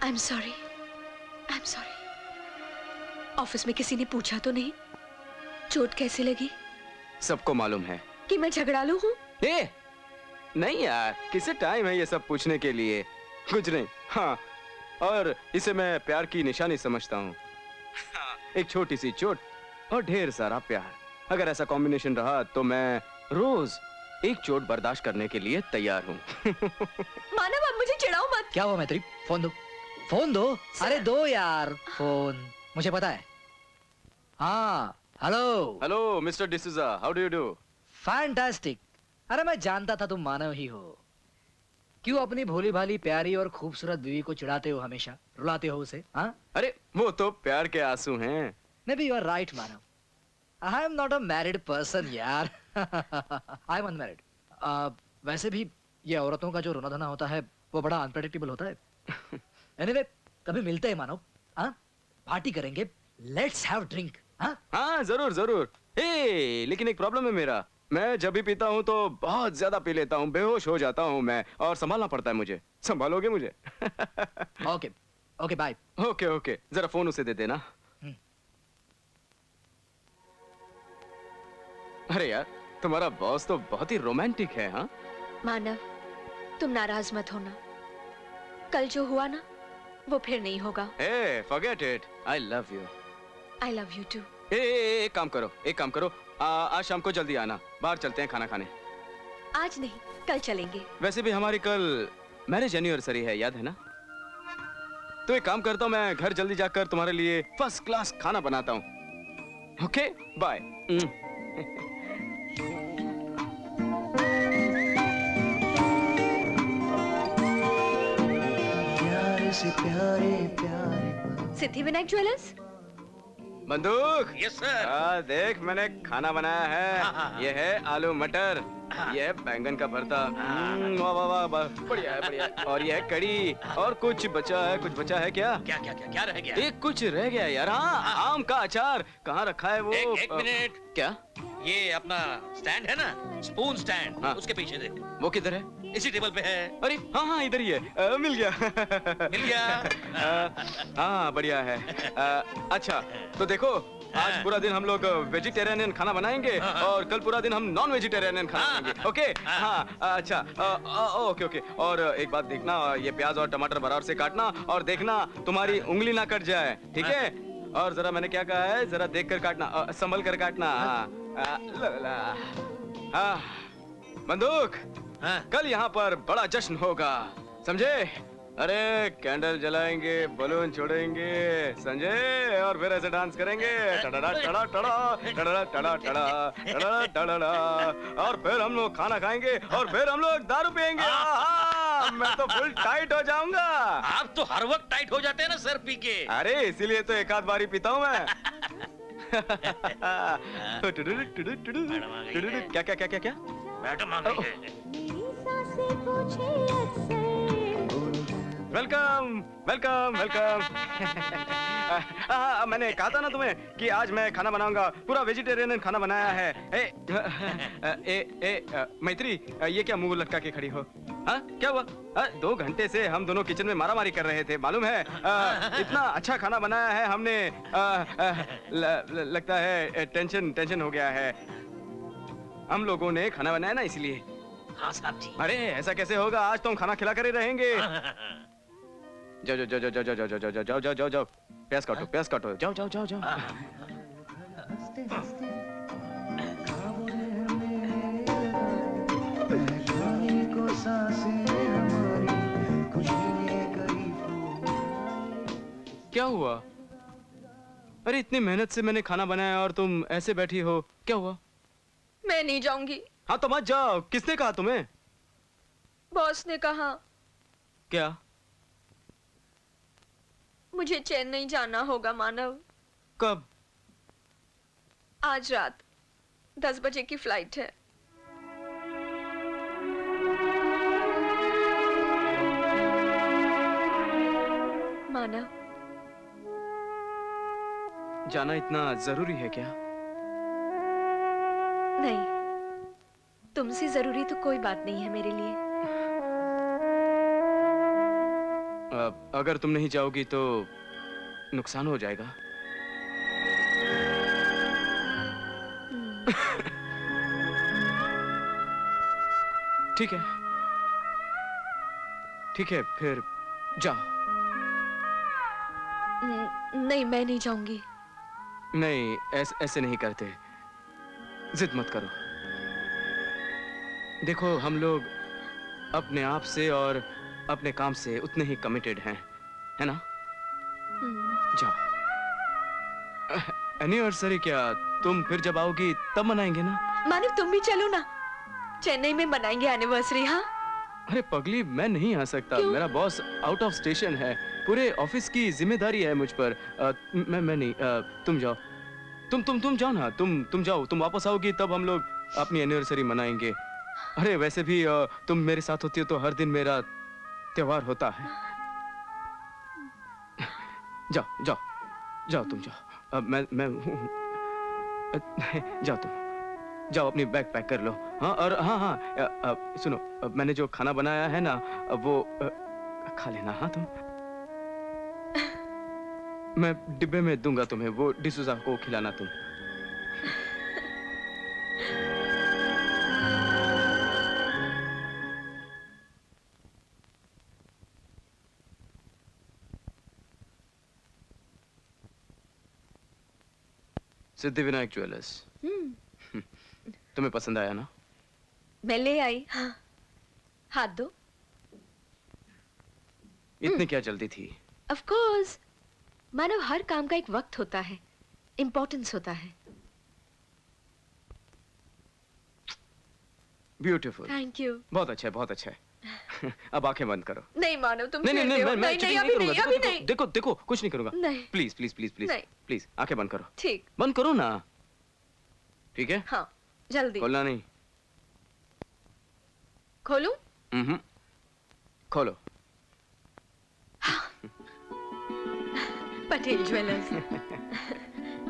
I'm sorry. ऑफिस में किसी ने पूछा तो नहीं? चोट कैसे लगी? सबको मालूम है कि मैं झगड़ालू हूँ? नहीं यार, किसे टाइम है ये सब पूछने के लिए? कुछ नहीं। हाँ, और इसे मैं प्यार की निशानी समझता हूँ। एक छोटी सी चोट और ढेर सारा प्यार, अगर ऐसा कॉम्बिनेशन रहा तो मैं रोज एक चोट बर्दाश्त करने के लिए तैयार हूँ। मानव अब मुझे चिढ़ाओ मत। क्या हुआ मैत्री? फोन दो। अरे दो यार फोन, मुझे पता है। हाँ hello mister D'Souza, how do you do? Fantastic. अरे मैं जानता था तुम मानव ही हो। क्यों अपनी भोली भाली प्यारी और खूबसूरत बीवी को चिढ़ाते हो, हमेशा रुलाते हो उसे? हाँ, अरे वो तो प्यार के आंसू हैं। Maybe you are right Manav. I am not a married person यार। I am unmarried. वैसे भी ये औरतों का जो रोना धोना होता है वो बड़ा अनप्रेडिक्टेबल होता है। एनीवे, कभी मिलते हैं मानव। हाँ, पार्टी करेंगे, लेट्स हैव ड्रिंक। हाँ जरूर। लेकिन एक प्रॉब्लम है मेरा, मैं जब भी पीता हूँ तो बहुत ज्यादा पी लेता हूँ, बेहोश हो जाता हूँ मैं, और संभालना पड़ता है मुझे। संभालोगे मुझे? Okay bye. ओके, जरा फोन उसे दे देना। अरे यार, तुम्हारा बॉस तो बहुत ही रोमांटिक है। हाँ, मानव, तुम नाराज मत होना। कल जो हुआ ना, वो फिर नहीं होगा। ए, forget it. I love you. I love you too. एक काम करो, आज शाम को जल्दी आना, बाहर चलते हैं खाना खाने। आज नहीं, कल चलेंगे। वैसे भी हमारी कल मैरिज एनिवर्सरी है, याद है ना? तो एक काम करता हूँ, मैं घर जल्दी जाकर तुम्हारे लिए फर्स्ट क्लास खाना बनाता हूँ। Okay, bye. सिद्धिविनायक ज्वेलर्स। बंदूक। Yes sir. देख, मैंने खाना बनाया है। ये है आलू मटर, ये है बैंगन का भरता। वाह वाह वाह वाह, बढ़िया है, बढ़िया है। और ये है कड़ी, और कुछ बचा है क्या? क्या रह गया? एक कुछ रह गया यार। हाँ, आम का अचार कहाँ रखा है वो? एक मिनट। क्या? ये अपना स्टैंड है ना, स्पून स्टैंड, हाँ। उसके पीछे देखो। वो किधर है? इसी टेबल पे है। अरे हाँ, इधर ही है। मिल गया। मिल गया। हाँ, बढ़िया है। अच्छा, तो देखो, आज पूरा दिन हम लोग वेजिटेरियन खाना बनाएंगे और कल पूरा दिन हम नॉन वेजिटेरियन खाना बनाएंगे। ओके? हाँ, अच्छा। ओके। और एक बात देखना, ये प्याज और टमाटर बराबर से काटना, और देखना तुम्हारी उंगली ना कट जाए, ठीक है? और जरा मैंने क्या कहा है, जरा देख कर काटना, संभल कर काटना। बंदूक, कल यहाँ पर बड़ा जश्न होगा, समझे? अरे कैंडल जलाएंगे, बलून छोड़ेंगे, समझे? और फिर ऐसे डांस करेंगे, टड़ा टड़ा टड़ा टड़ा टड़ा टड़ा टड़ा टड़ा, और फिर हम लोग खाना खाएंगे, और फिर हम लोग दारू पियेंगे। मैं तो फुल टाइट हो जाऊंगा। आप तो हर वक्त टाइट हो जाते हैं ना सर पी के। अरे इसीलिए तो एक आध बारी पीता हूँ मैं। क्या? मैडम आ गई है। वेलकम। मैंने कहा था ना तुम्हें कि आज मैं खाना बनाऊंगा, पूरा वेजिटेरियन खाना बनाया है। मैत्री, ये क्या मुंह लटका के खड़ी हो? हाँ, क्या हुआ? 2 घंटे से हम दोनों किचन में मारामारी कर रहे थे, मालूम है? इतना अच्छा खाना बनाया है हमने। लगता है टेंशन हो गया है। हम लोगों ने खाना बनाया ना, इसलिए। हाँ साहब जी। अरे ऐसा कैसे होगा? आज तो हम खाना खिला कर ही रहेंगे। जाओ। प्याज काटो। जाओ। क्या हुआ? अरे इतनी मेहनत से मैंने खाना बनाया और तुम ऐसे बैठी हो, क्या हुआ? मैं नहीं जाऊंगी। हाँ तो मत जाओ। किसने कहा तुम्हें? बॉस ने कहा। क्या? मुझे चेन्नई जाना होगा मानव। कब? आज रात 10 बजे की फ्लाइट है। मानव, जाना इतना जरूरी है क्या? नहीं, तुमसे जरूरी तो कोई बात नहीं है मेरे लिए। अगर तुम नहीं जाओगी तो नुकसान हो जाएगा। ठीक है, फिर जाओ। नहीं, मैं नहीं जाऊंगी। नहीं, ऐसे नहीं करते। जिद मत करो। देखो, हम लोग अपने आप से और अपने काम से उतने ही कमिटेड हैं, है ना? जाओ। एनिवर्सरी क्या, तुम फिर जब आओगी तब मनाएंगे ना? मानव, तुम भी चलो ना, चेन्नई में मनाएंगे एनिवर्सरी। हाँ? अरे पगली, मैं नहीं आ सकता। मेरा बॉस आउट ऑफ स्टेशन है, पूरे ऑफिस की जिम्मेदारी है मुझ पर। मैं नहीं। तुम जाओ। तुम जाओ ना। तुम जाओ। तुम वापस आओगी तब हम लोग अपनी एनिवर्सरी मनाएंगे। अरे वैसे भी तुम मेरे साथ होती हो तो हर दिन मेरा त्योहार होता है। जाओ तुम जाओ। मैं जाओ तुम जाओ, अपनी बैग पैक कर लो। हाँ, और हाँ, सुनो, मैंने जो खाना बनाया है ना, वो खा लेना। हाँ तुम। मैं डिब्बे में दूंगा तुम्हें, वो डिसूजा को खिलाना तुम। सिद्धिविनायक ज्वेलर्स। तुम्हें पसंद आया ना? मैं ले आई। हाँ, हाथ दो। इतनी क्या जल्दी थी? ऑफ कोर्स, मानव हर काम का एक वक्त होता है, इम्पोर्टेंस होता है। ब्यूटीफुल। Thank you. बहुत अच्छा है, बहुत अच्छा है। अब आंखें बंद करो। नहीं मानव, तुम नहीं नहीं छेड़ते नहीं, हो। मैं नहीं cheating अभी करूंगा। नहीं, अभी नहीं। देखो देखो, कुछ नहीं करूंगा। नहीं। प्लीज प्लीज प्लीज प्लीज नहीं। प्लीज आंखें बंद करो। ठीक। बंद करो ना। ठीक है? हाँ, जल्दी। खोलना नहीं। खोलूं? खोलो। पटेल ज्वेलर्स।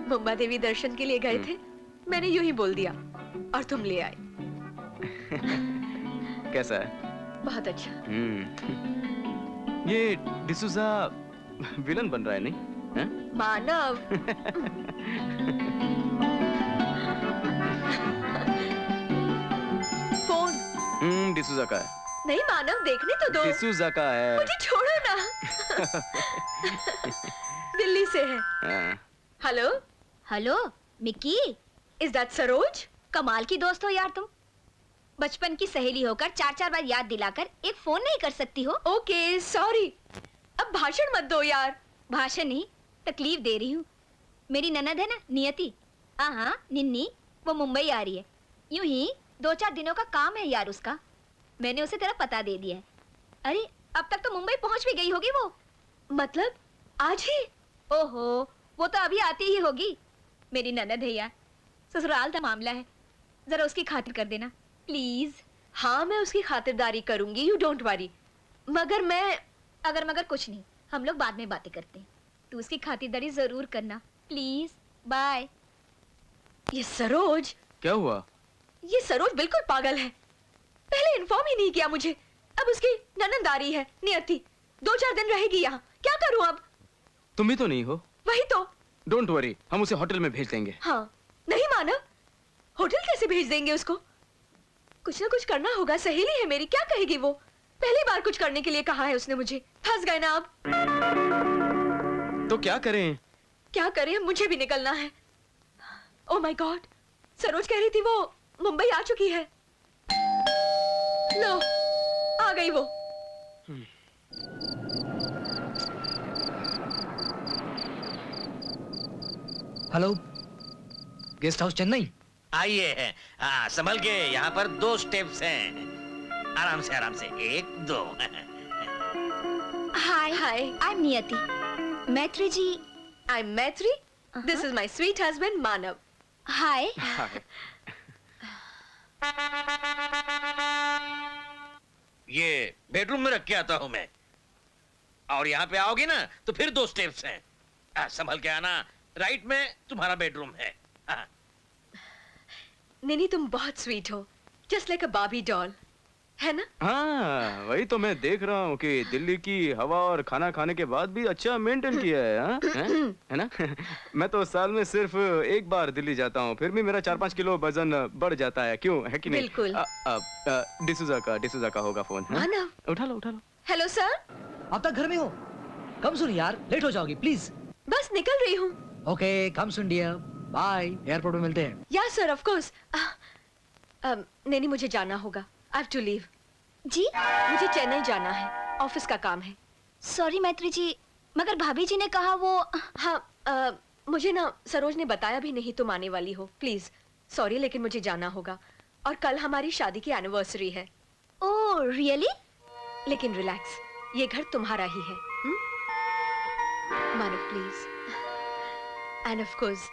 मुंबा देवी दर्शन के लिए गए थे, मैंने यूं ही बोल दिया और तुम ले आए। कैसा है? बहुत अच्छा। ये डिसूजा विलन बन रहा है नहीं? हैं? मानव। फोन। डिसूजा का है। नहीं मानव, देखने तो दो। डिसूजा का है। मुझे छोड़ो ना। दिल्ली से है। हाँ। Hello. Hello Mickey, is that Saroj? कमाल की दोस्त हो यार तुम। बचपन की सहेली होकर 4-4 बार याद दिलाकर एक फोन नहीं कर सकती हो। Okay sorry. अब भाषण मत दो यार। भाषण नहीं, तकलीफ दे रही हूँ। मेरी ननद है ना नियति, हाँ निन्नी, वो मुंबई आ रही है। यूं ही 2-4 दिनों का काम है यार उसका। मैंने उसे तेरा पता दे दिया है। अरे अब तक तो मुंबई पहुंच भी गई होगी वो। मतलब आज ही? ओहो, वो तो अभी आती ही होगी। मेरी ननद है यार, ससुराल का मामला है, जरा उसकी खातिर कर देना प्लीज। हाँ मैं उसकी खातिरदारी करूंगी, यू डोंट वरी। मगर मैं अगर मगर कुछ नहीं, हम लोग बाद में बातें करते हैं। तू उसकी खातिरदारी जरूर करना प्लीज। बाय। ये सरोज, क्या हुआ? ये सरोज बिल्कुल पागल है। पहले इन्फॉर्म ही नहीं किया मुझे। अब उसकी ननद आ रही है नियति, 2-4 दिन रहेगी यहाँ। क्या करूँ अब? तुम भी तो नहीं हो। वही तो। डोंट वरी, हम उसे होटल में भेज देंगे। हाँ नहीं मानव, होटल कैसे भेज देंगे उसको? कुछ ना कुछ करना होगा, सहेली है मेरी, क्या कहेगी वो? पहली बार कुछ करने के लिए कहा है उसने मुझे। फंस गए ना अब। तो क्या करें? क्या करें, मुझे भी निकलना है। ओह माय गॉड, सरोज कह रही थी वो मुंबई आ चुकी है। लो, आ गई वो। Hello, guest house Chennai. आइए, संभल के, यहाँ पर 2 स्टेप्स हैं। आराम से 1 2। हाय हाय, आई am Niyati. Maitri ji. I am Maitri. This is my sweet husband Manav. Hi. ये बेडरूम में रख के आता हूँ मैं, और यहाँ पे आओगे ना तो फिर 2 स्टेप्स हैं। संभल के आना। राइट में तुम्हारा बेडरूम है। निनी तुम बहुत स्वीट हो, जस्ट लाइक अ बार्बी डॉल, है ना? हाँ, वही तो मैं देख रहा हूँ कि दिल्ली की हवा और खाना खाने के बाद भी अच्छा मेंटेन किया है। हाँ? है ना? मैं तो साल में सिर्फ 1 बार दिल्ली जाता हूँ, फिर भी मेरा 4-5 किलो वजन बढ़ जाता है। क्यों, है कि नहीं? बिल्कुल। डिसूजा का होगा फोन। हाँ? मानव। उठा लो। Hello sir. आप तक घर में हो? कम सुन यार, लेट हो जाओगी प्लीज। बस निकल रही हूँ। ओके, कम सुन डियर, बाय, एयरपोर्ट में मिलते हैं। या सर, ऑफ कोर्स। नहीं मुझे जाना होगा, आई हैव टू लीव। जी? मुझे चेन्नई जाना है, ऑफिस का काम है। सॉरी मैत्री जी, मगर भाभी जी ने कहा वो। हाँ, मुझे ना सरोज ने बताया भी नहीं तुम आने वाली हो। प्लीज सॉरी, लेकिन मुझे जाना होगा। और कल हमारी शादी की एनिवर्सरी है। Oh really? लेकिन रिलैक्स, ये घर तुम्हारा ही है। Manav please. And of course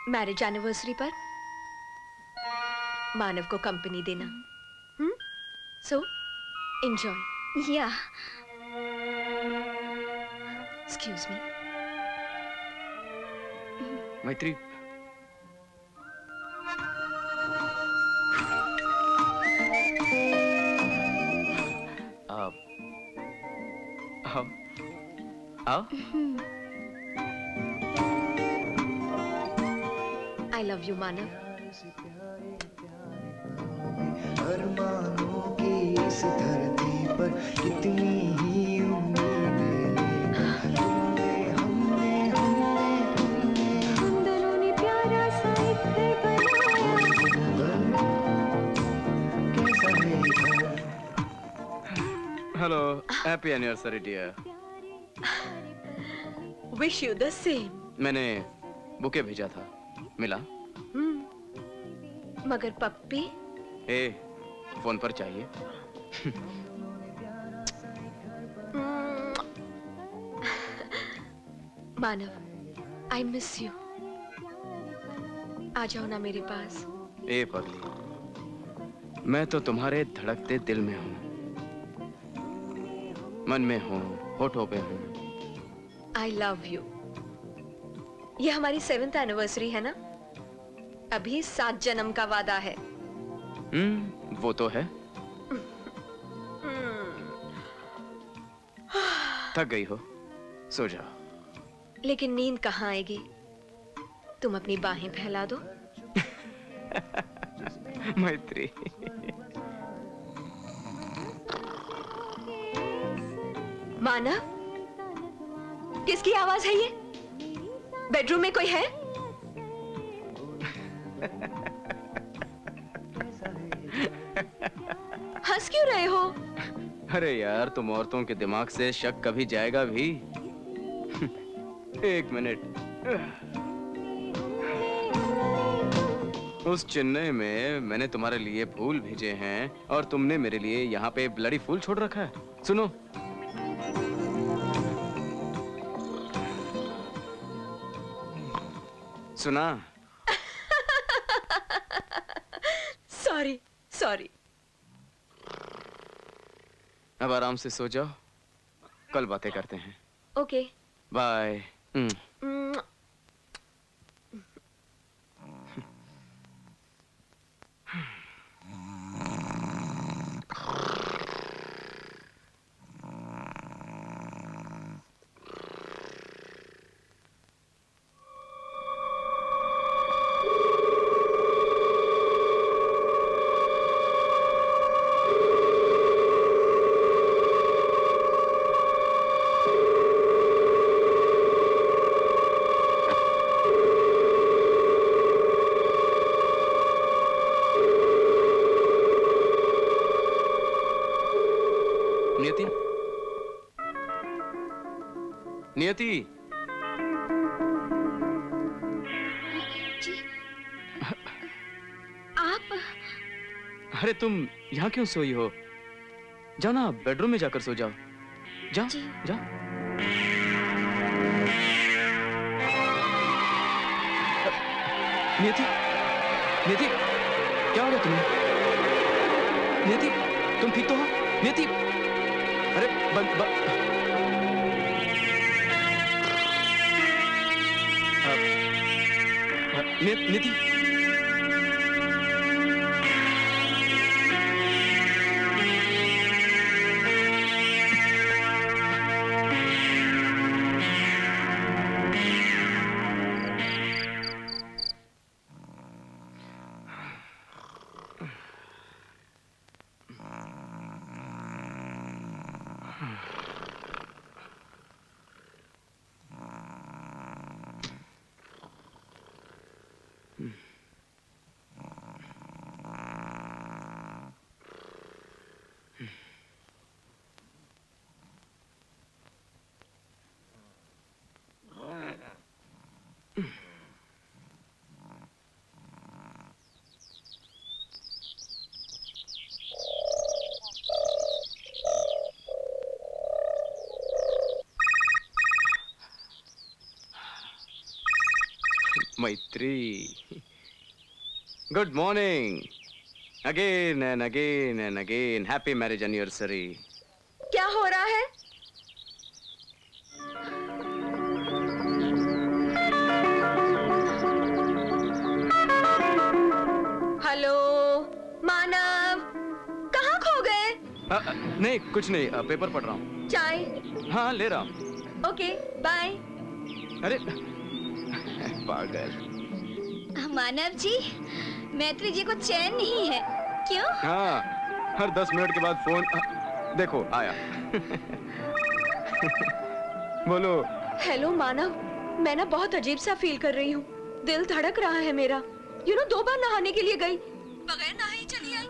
marriage anniversary पर मानव को कंपनी देना। So enjoy. Yeah. Excuse me. Maitri, आओ। I love you Manav. अरमानों की इस धरती पर कितनी ही उम्मीदें लेकर हमने हम दोनों ने happy anniversary dear. Wish you the same. मैंने बुके भेजा था, मिला? मगर पप्पी? ए, फोन पर चाहिए? मानव, आई मिस यू। आ जाओ ना मेरे पास। ए पगली, मैं तो तुम्हारे धड़कते दिल में हूँ, मन में हूँ, होठों पे हूँ। आई लव यू। ये हमारी 7th एनिवर्सरी है ना? अभी 7 जन्म का वादा है। वो तो है। थक गई हो, सो जाओ। लेकिन नींद कहाँ आएगी? तुम अपनी बाहें फैला दो। मैत्री। मानव, किसकी आवाज है ये? बेडरूम में कोई है? हंस क्यों रहे हो? अरे यार, तुम औरतों के दिमाग से शक कभी जाएगा भी? एक मिनट। उस चेन्नई में मैंने तुम्हारे लिए फूल भेजे हैं और तुमने मेरे लिए यहाँ पे ब्लडी फूल छोड़ रखा है। सुनो, सुना? Sorry sorry. अब आराम से सो जाओ, कल बातें करते हैं। Okay, bye. नियति, नियति, जी, आप? अरे तुम यहाँ क्यों सोई हो? जाओ ना, बेडरूम में जाकर सो जाओ। जाओ, जी। जाओ। नियति, नियति, क्या हो गया तुम्हें? नियति, तुम ठीक तो हो? नियति, अरे नियति, Maitri. Good morning. Again and again and again. Happy marriage anniversary. क्या हो रहा है? हेलो मानव, कहाँ खो गए? नहीं, कुछ नहीं, पेपर पढ़ रहा हूँ। चाय? हाँ, ले रहा हूँ। Okay, bye. अरे पागल। मानव जी, मैत्री जी को चैन नहीं है, क्यों? हाँ, हर 10 मिनट के बाद फोन। देखो आया। बोलो। हेलो मानव, मैं ना बहुत अजीब सा फील कर रही हूँ। दिल धड़क रहा है मेरा। दो बार नहाने के लिए गई, बगैर नहाए चली आई।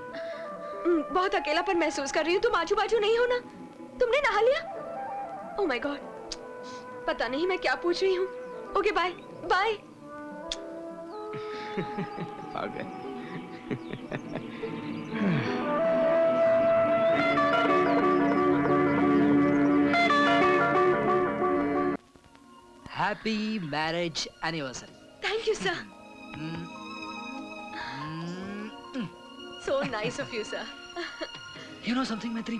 बहुत अकेलापन महसूस कर रही हूँ। तुम आजू बाजू नहीं हो ना? तुमने नहा लिया? ओह माय गॉड, पता नहीं मैं क्या पूछ रही हूँ। Okay bye bye. पागल। Happy marriage anniversary. Thank you sir. So nice of you sir. You know something Maitri,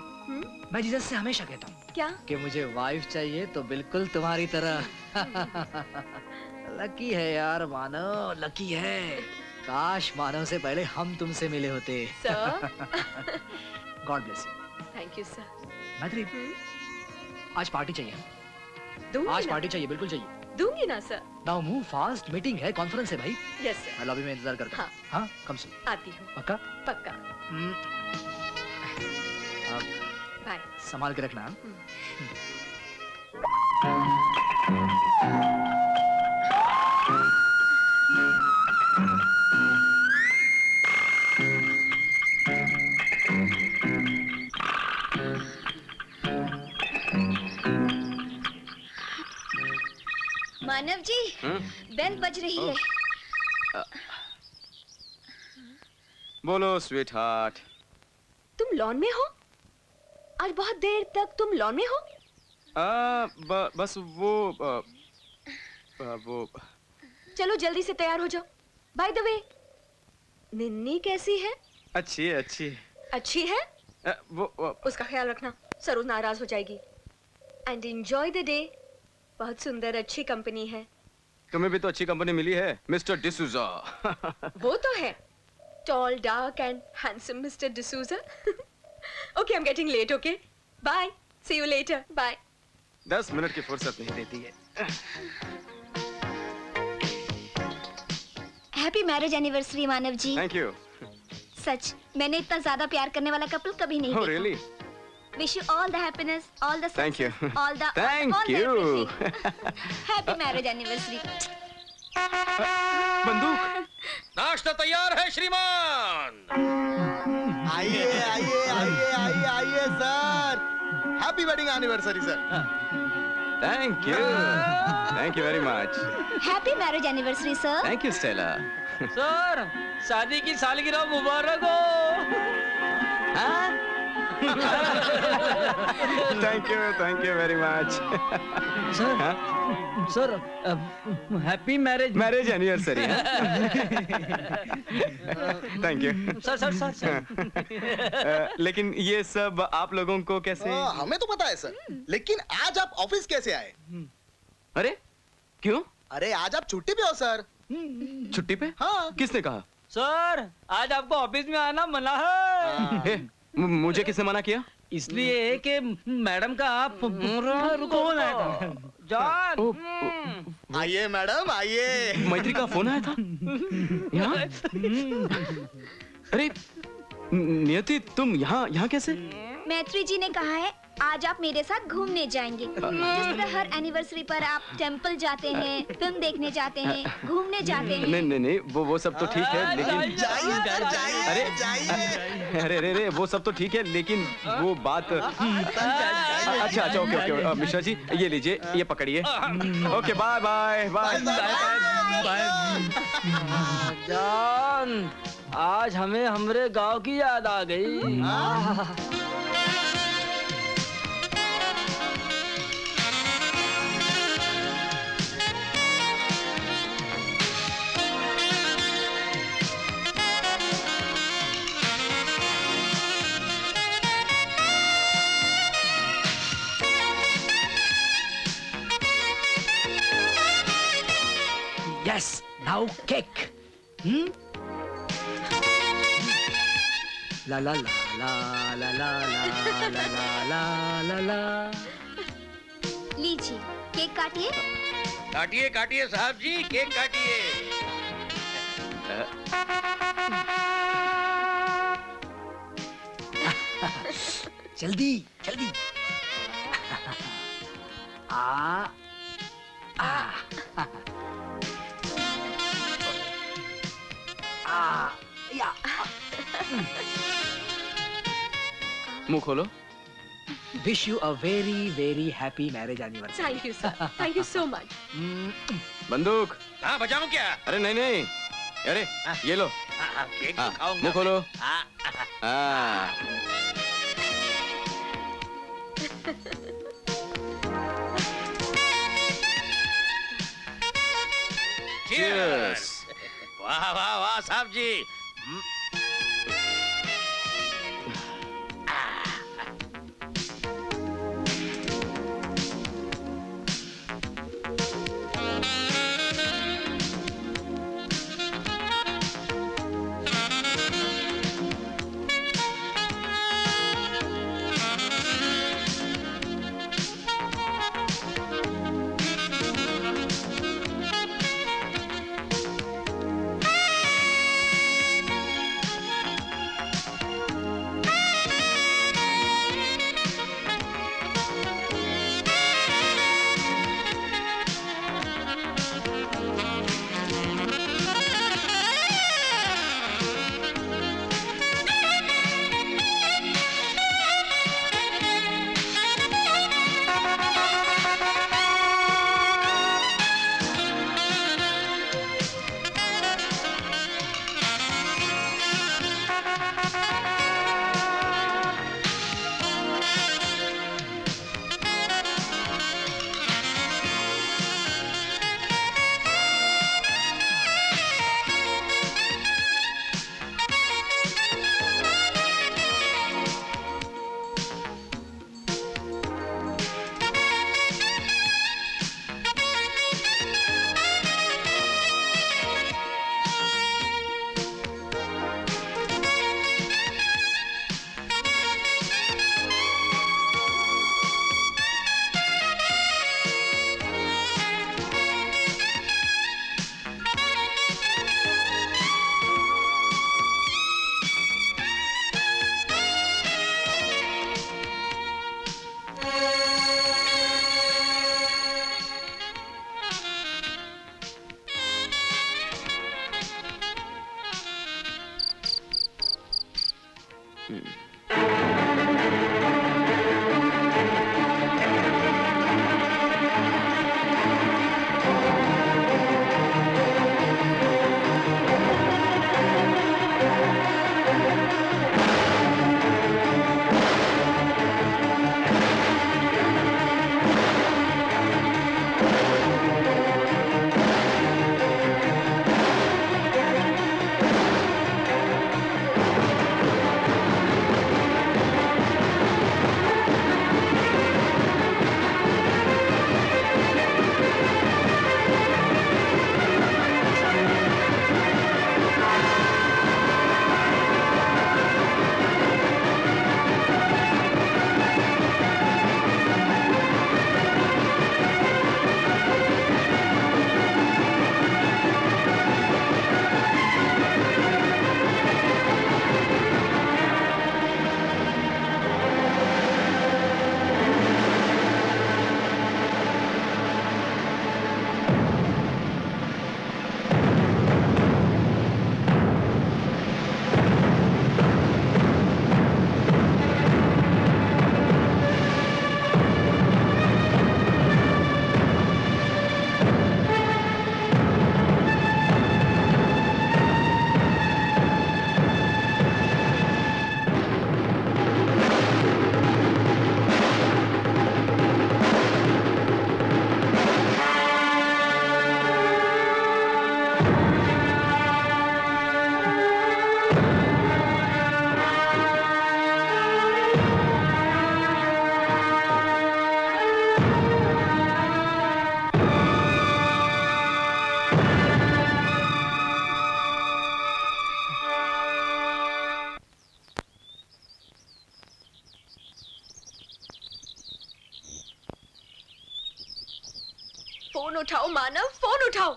मैं जीसस से हमेशा कहता हूँ क्या? कि मुझे वाइफ चाहिए तो बिल्कुल तुम्हारी तरह। लकी है यार मानव, लकी है। काश मानव से पहले हम तुमसे मिले होते। Sir God bless you. Thank you sir. मैत्री, आज पार्टी चाहिए। दूंगी आज ना, पार्टी चाहिए, बिल्कुल चाहिए। दूंगी ना sir. Now move fast, meeting है, कॉन्फ्रेंस है भाई। Yes sir. मैं लॉबी में इंतजार करता हूँ। हाँ, कम से आती हूँ पक्का। पक्का। अब बाय। संभाल के रखना। मानव जी, बेल बज रही है। बोलो स्वीट हार्ट। तुम लॉन में हो? आज बहुत देर तक तुम लॉन में हो? बस वो चलो जल्दी से तैयार हो जाओ। बाय द वे, निन्नी कैसी है? अच्छी है, अच्छी है। अच्छी है? वो उसका ख्याल रखना, सरू नाराज हो जाएगी। And enjoy the day. बहुत सुंदर अच्छी कंपनी है। तुम्हें भी तो अच्छी कंपनी मिली है, मिस्टर डिसूजा। वो तो है, tall dark and handsome mister D'Souza. Okay, I am getting late. Okay bye, see you later. Bye. 10 minute की फुर्सत नहीं देती है। Happy marriage anniversary Manav ji. Thank you. सच, मैंने इतना ज्यादा प्यार करने वाला कपल कभी नहीं ओह देखा। Really? Wish you all the happiness, all the Thank you. success, all the Thank all the you. everything. Happy marriage anniversary. बंदूक। नाश्ता तैयार है श्रीमान। आइए आइए आइए आइए आइए sir. Happy wedding anniversary sir. Thank you. Thank you very much. Happy marriage anniversary, sir. Thank you Stella. Sir, शादी की सालगिरह मुबारक हो। Thank you very much. Sir, happy marriage. Marriage anniversary. Thank you. Sir. लेकिन ये सब आप लोगों को कैसे? हमें तो पता है सर, लेकिन आज आप ऑफिस कैसे आए? अरे क्यों? अरे आज आप छुट्टी पे हो सर। छुट्टी पे? हाँ। किसने कहा? सर, आज आपको ऑफिस में आना मना है। ए, मुझे किसने मना किया? इसलिए कि मैडम का आप रुको ना जान। आइए मैडम आइए। मैत्री का फोन आया था यहाँ? अरे नियति, तुम यहाँ कैसे? मैत्री जी ने कहा है आज आप मेरे साथ घूमने जाएंगे। जिस तरह हर एनिवर्सरी पर आप टेंपल जाते हैं, फिल्म देखने जाते हैं, घूमने जाते हैं। नहीं, वो सब तो ठीक है, लेकिन जाइए सर, जाइए अरे जाइए। अरे वो सब तो ठीक है, लेकिन वो बात। अच्छा ओके मिश्रा जी, ये लीजिए, ये पकड़िए। Okay bye bye bye. जान, आज हमें हमरे गांव की याद आ गई। Yes, now cake. La la la la la la la la la la la. लीजिए, केक काटिए। काटिए काटिए साहब जी, केक काटिए। जल्दी जल्दी। आ या। मुंह खोलो। Wish you a very very happy marriage anniversary. Thank you sir, thank you so much. बंदूक। हाँ बजाऊं क्या? अरे नहीं नहीं, अरे ये लो। केक हाँ, तो खाऊंगा। मुंह खोलो। हाँ, हाँ। Cheers! वाह वाह वाह साहब जी। फोन उठाओ मानव, फोन उठाओ।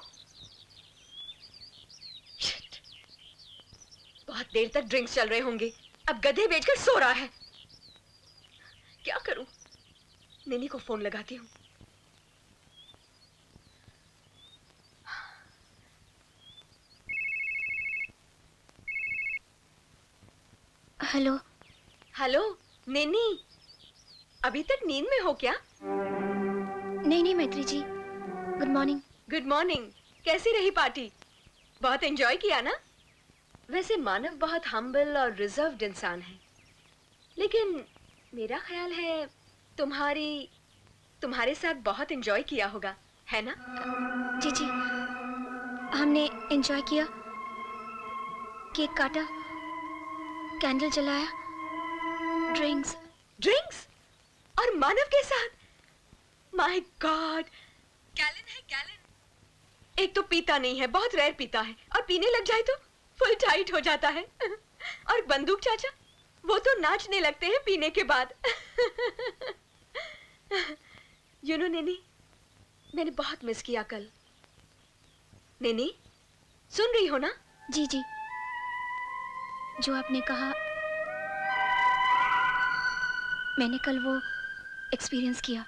Shit. बहुत देर तक ड्रिंक्स चल रहे होंगे, अब गधे बेचकर सो रहा है। क्या करूं? निनी को फोन लगाती हूँ। हेलो। हेलो निनी, अभी तक नींद में हो क्या? नहीं नहीं मैत्री जी, गुड मॉर्निंग। Good morning. कैसी रही पार्टी? बहुत एंजॉय किया ना? वैसे मानव बहुत हम्बल और रिजर्व्ड इंसान है, लेकिन मेरा ख्याल है तुम्हारे साथ बहुत एंजॉय किया होगा, है ना? जी जी, हमने एंजॉय किया, केक काटा, कैंडल जलाया, ड्रिंक्स। ड्रिंक्स? और मानव के साथ? My God! गैलन है गैलन। एक तो पीता नहीं है, बहुत रेयर पीता है, और पीने लग जाए तो फुल टाइट हो जाता है। और बंदूक चाचा, वो तो नाचने लगते हैं पीने के बाद। यू नो नैनी, मैंने बहुत मिस किया कल। नैनी, सुन रही हो ना? जी जी, जो आपने कहा मैंने कल वो एक्सपीरियंस किया।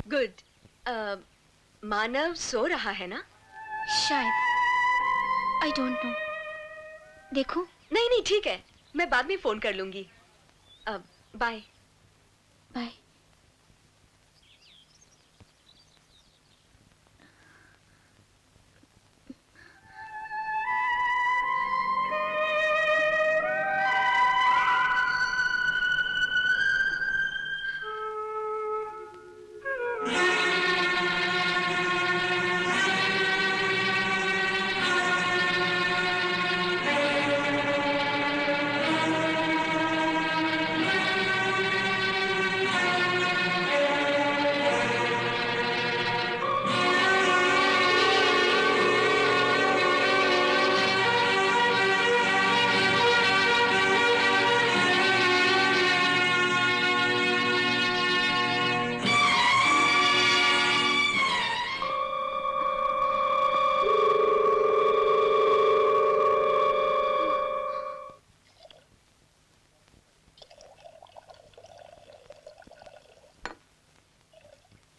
गुड। मानव सो रहा है ना? शायद, आई डोंट नो। देखो। नहीं नहीं ठीक है, मैं बाद में फोन कर लूंगी। Bye bye.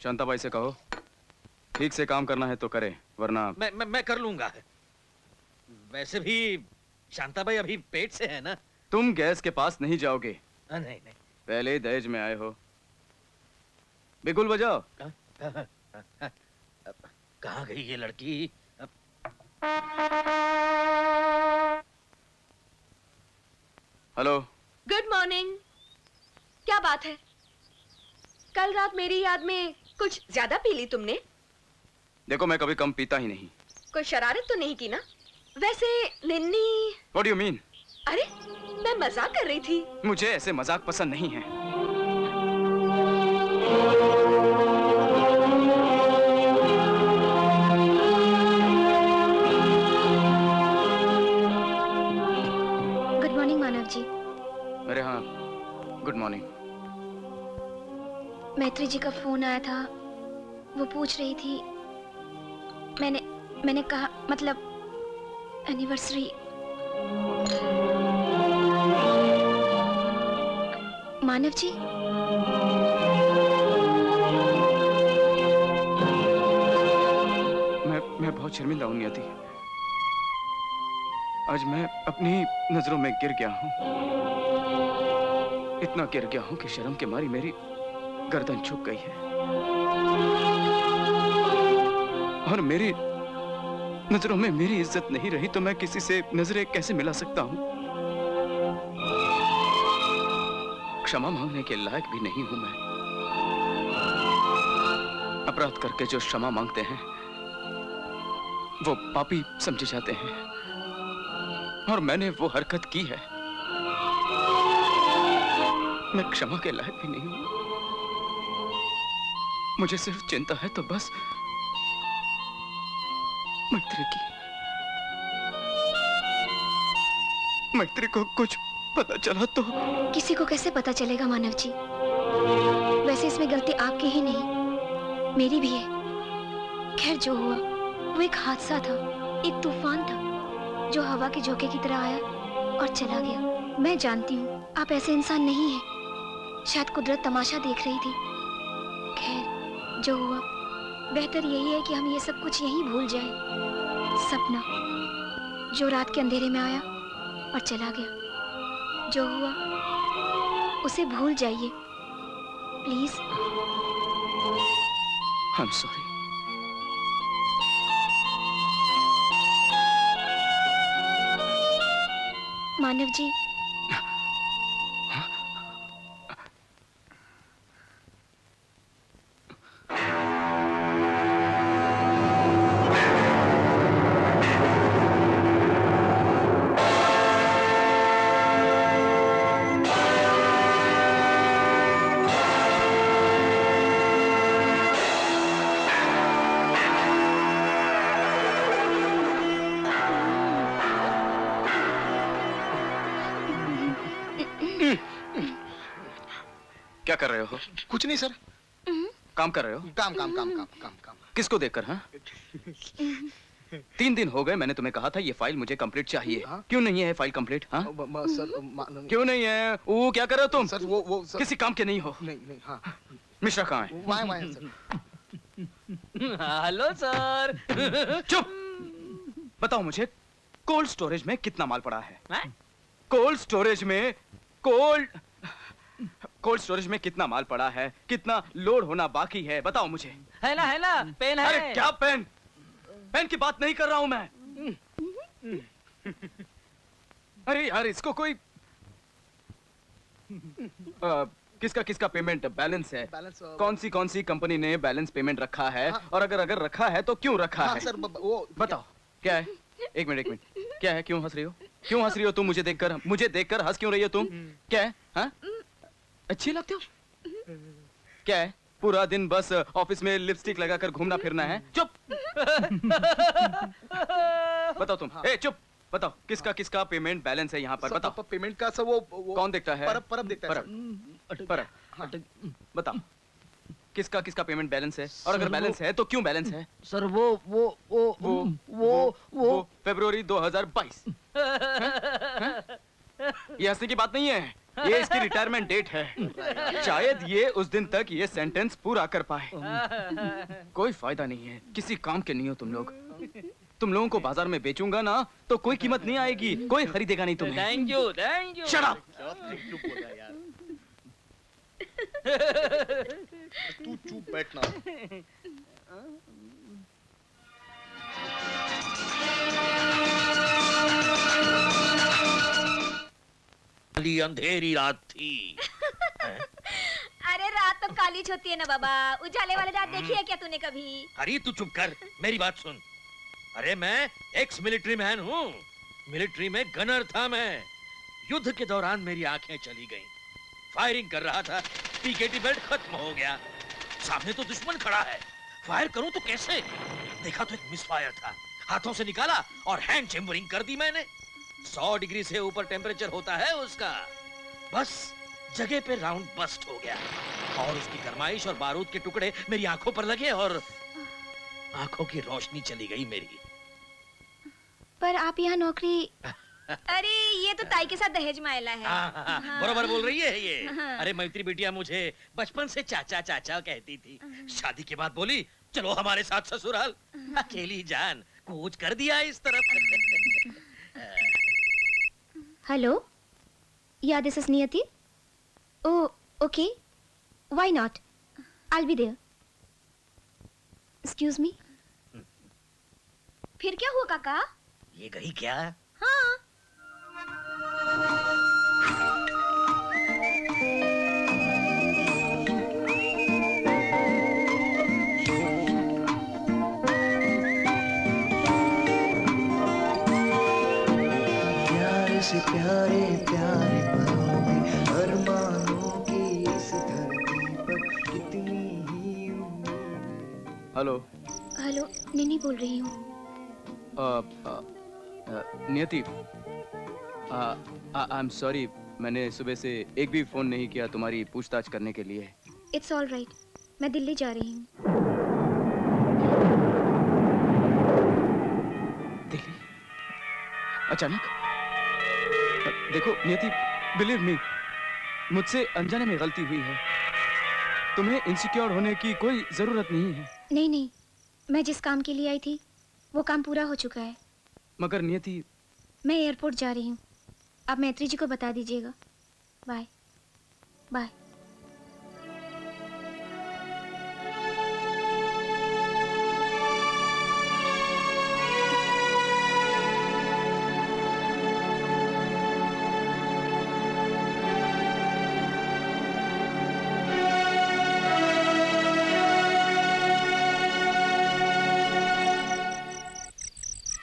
शांताबाई से कहो ठीक से काम करना है तो करे, वरना मैं कर लूंगा। वैसे भी शांताबाई अभी पेट से है ना। तुम गैस के पास नहीं जाओगे। नहीं नहीं। पहले दहेज में आए हो। बिगुल बजाओ। कहाँ गई ये लड़की? हेलो। Good morning. क्या बात है, कल रात मेरी याद में कुछ ज्यादा पी ली तुमने? देखो मैं कभी कम पीता ही नहीं। कोई शरारत तो नहीं की ना? वैसे निन्नी। What do you mean? अरे मैं मजाक कर रही थी। मुझे ऐसे मजाक पसंद नहीं है। गुड मॉर्निंग मानव जी। अरे हाँ, गुड मॉर्निंग। मैत्री जी का फोन आया था, वो पूछ रही थी। मैंने कहा, मतलब एनिवर्सरी। मानव जी, मैं बहुत शर्मिंदा हूं नियति। आज मैं अपनी नजरों में गिर गया हूं। इतना गिर गया हूं कि शर्म के मारी मेरी गर्दन झुक गई है। और मेरी नजरों में मेरी इज्जत नहीं रही तो मैं किसी से नजरें कैसे मिला सकता हूं? क्षमा मांगने के लायक भी नहीं हूं मैं। अपराध करके जो क्षमा मांगते हैं वो पापी समझे जाते हैं, और मैंने वो हरकत की है। मैं क्षमा के लायक भी नहीं हूं। मुझे सिर्फ चिंता है तो बस मैत्री की। मैत्री को कुछ पता चला तो? किसी को कैसे पता चलेगा मानव जी? वैसे इसमें गलती आपकी ही नहीं, मेरी भी है। खैर जो हुआ वो एक हादसा था, एक तूफान था जो हवा के झोंके की तरह आया और चला गया। मैं जानती हूँ आप ऐसे इंसान नहीं हैं। शायद कुदरत तमाशा देख रही थी। खैर जो हुआ, बेहतर यही है कि हम ये सब कुछ यहीं भूल जाएं। सपना जो रात के अंधेरे में आया और चला गया, जो हुआ उसे भूल जाइए। Please. I am sorry. Manav ji, क्या कर रहे हो? कुछ नहीं सर, काम कर रहे हो? काम काम काम काम काम काम। किसको देखकर? हाँ, 3 दिन हो गए मैंने तुम्हें कहा था ये फाइल मुझे कंप्लीट चाहिए। हाँ? क्यों नहीं है फाइल कंप्लीट? हाँ, सर क्यों नहीं है? वो क्या कर रहे हो तुम? सर वो सर, किसी काम के नहीं हो। नहीं नहीं, हाँ मिश्रा कहाँ है? वहाँ है सर। Hello sir. चुप! बताओ मुझे कोल्ड स्टोरेज में कितना माल पड़ा है? हैं? कोल्ड स्टोरेज में कितना माल पड़ा है? कितना लोड होना बाकी है? बताओ मुझे। है ना, पेन है। अरे क्या पेन? पेन की बात नहीं कर रहा हूं मैं। अरे यार इसको कोई किसका पेमेंट बैलेंस है? बैलेंस कौन सी कंपनी ने बैलेंस पेमेंट रखा है? हाँ। और अगर रखा है तो क्यों रखा हाँ है? सर वो बताओ क्या है? एक मिनट, क्या है? क्यों हंस रही हो? क्यों हंस रही हो तुम? मुझे देखकर हंस क्यों रही हो तुम? क्या है? हाँ? अच्छी लगती हो? क्या है? पूरा दिन बस ऑफिस में लिपस्टिक लगाकर घूमना फिरना है? चुप! बताओ तुम। ए चुप! बताओ किसका पेमेंट बैलेंस है यहाँ पर? बताओ। पेमेंट का सर वो कौन देखता है? परब देखता है सर। परब। बताओ किसका पेमेंट बैलेंस है? और अगर बैलेंस है तो क्यों बैलेंस है? सर वो फरवरी 2022। ये हंसने की बात नहीं है, ये इसकी रिटायरमेंट डेट है। शायद ये उस दिन तक ये सेंटेंस पूरा कर पाए। कोई फायदा नहीं है, किसी काम के नहीं हो तुम लोग। तुम लोगों को बाजार में बेचूंगा ना तो कोई कीमत नहीं आएगी, कोई खरीदेगा नहीं तुम्हें। Thank you. Shut up! तू चुप बैठना। काली अंधेरी रात थी। अरे रात तो काली होती है ना बाबा, उजाले वाली रात देखी है क्या तूने कभी? अरे तू चुप कर, मेरी बात सुन। अरे मैं एक्स मिलिट्री मैन हूँ, मिलिट्री में गनर था मैं। युद्ध के दौरान मेरी आंखें चली गईं। फायरिंग कर रहा था, पीकेटी बेल्ट खत्म हो गया। सामने तो दुश्मन खड़ा है, फायर करूं तो कैसे? देखा तो एक मिस फायर था, हाथों से निकाला और हैंड चेम्बरिंग कर दी मैंने। 100 डिग्री से ऊपर टेम्परेचर होता है उसका। बस जगह पे राउंड बस्ट हो गया और उसकी गरमाइश और बारूद के टुकड़े मेरी आंखों पर लगे और आंखों की रोशनी चली गई मेरी। पर आप यहाँ नौकरी अरे ये तो ताई के साथ दहेज में आयला है। हाँ। बरोबर बोल रही है ये। अरे मैत्री बिटिया मुझे बचपन से चाचा चाचा कहती थी। शादी के बाद बोली चलो हमारे साथ ससुराल। अकेली जान कूच कर दिया इस तरफ। हेलो, या this is Niyati. Oh okay, why not, I will be there. Excuse me. फिर क्या हुआ काका? ये गई क्या? हाँ। प्यार से प्यारे प्यारे पलों में अरमानों की इस धरती पर कितनी ही उम्मीदें। हेलो। हेलो, निन्नी बोल रही हूँ। नियति, आई एम सॉरी, मैंने सुबह से एक भी फोन नहीं किया तुम्हारी पूछताछ करने के लिए। इट्स ऑल राइट, मैं दिल्ली जा रही हूँ। दिल्ली? अचानक? देखो नियति, बिलीव मी, मुझसे अनजाने में गलती हुई है। तुम्हें इनसिक्योर होने की कोई जरूरत नहीं है। नहीं नहीं, मैं जिस काम के लिए आई थी वो काम पूरा हो चुका है। मगर नियति, मैं एयरपोर्ट जा रही हूँ, आप मैत्री जी को बता दीजिएगा। Bye bye.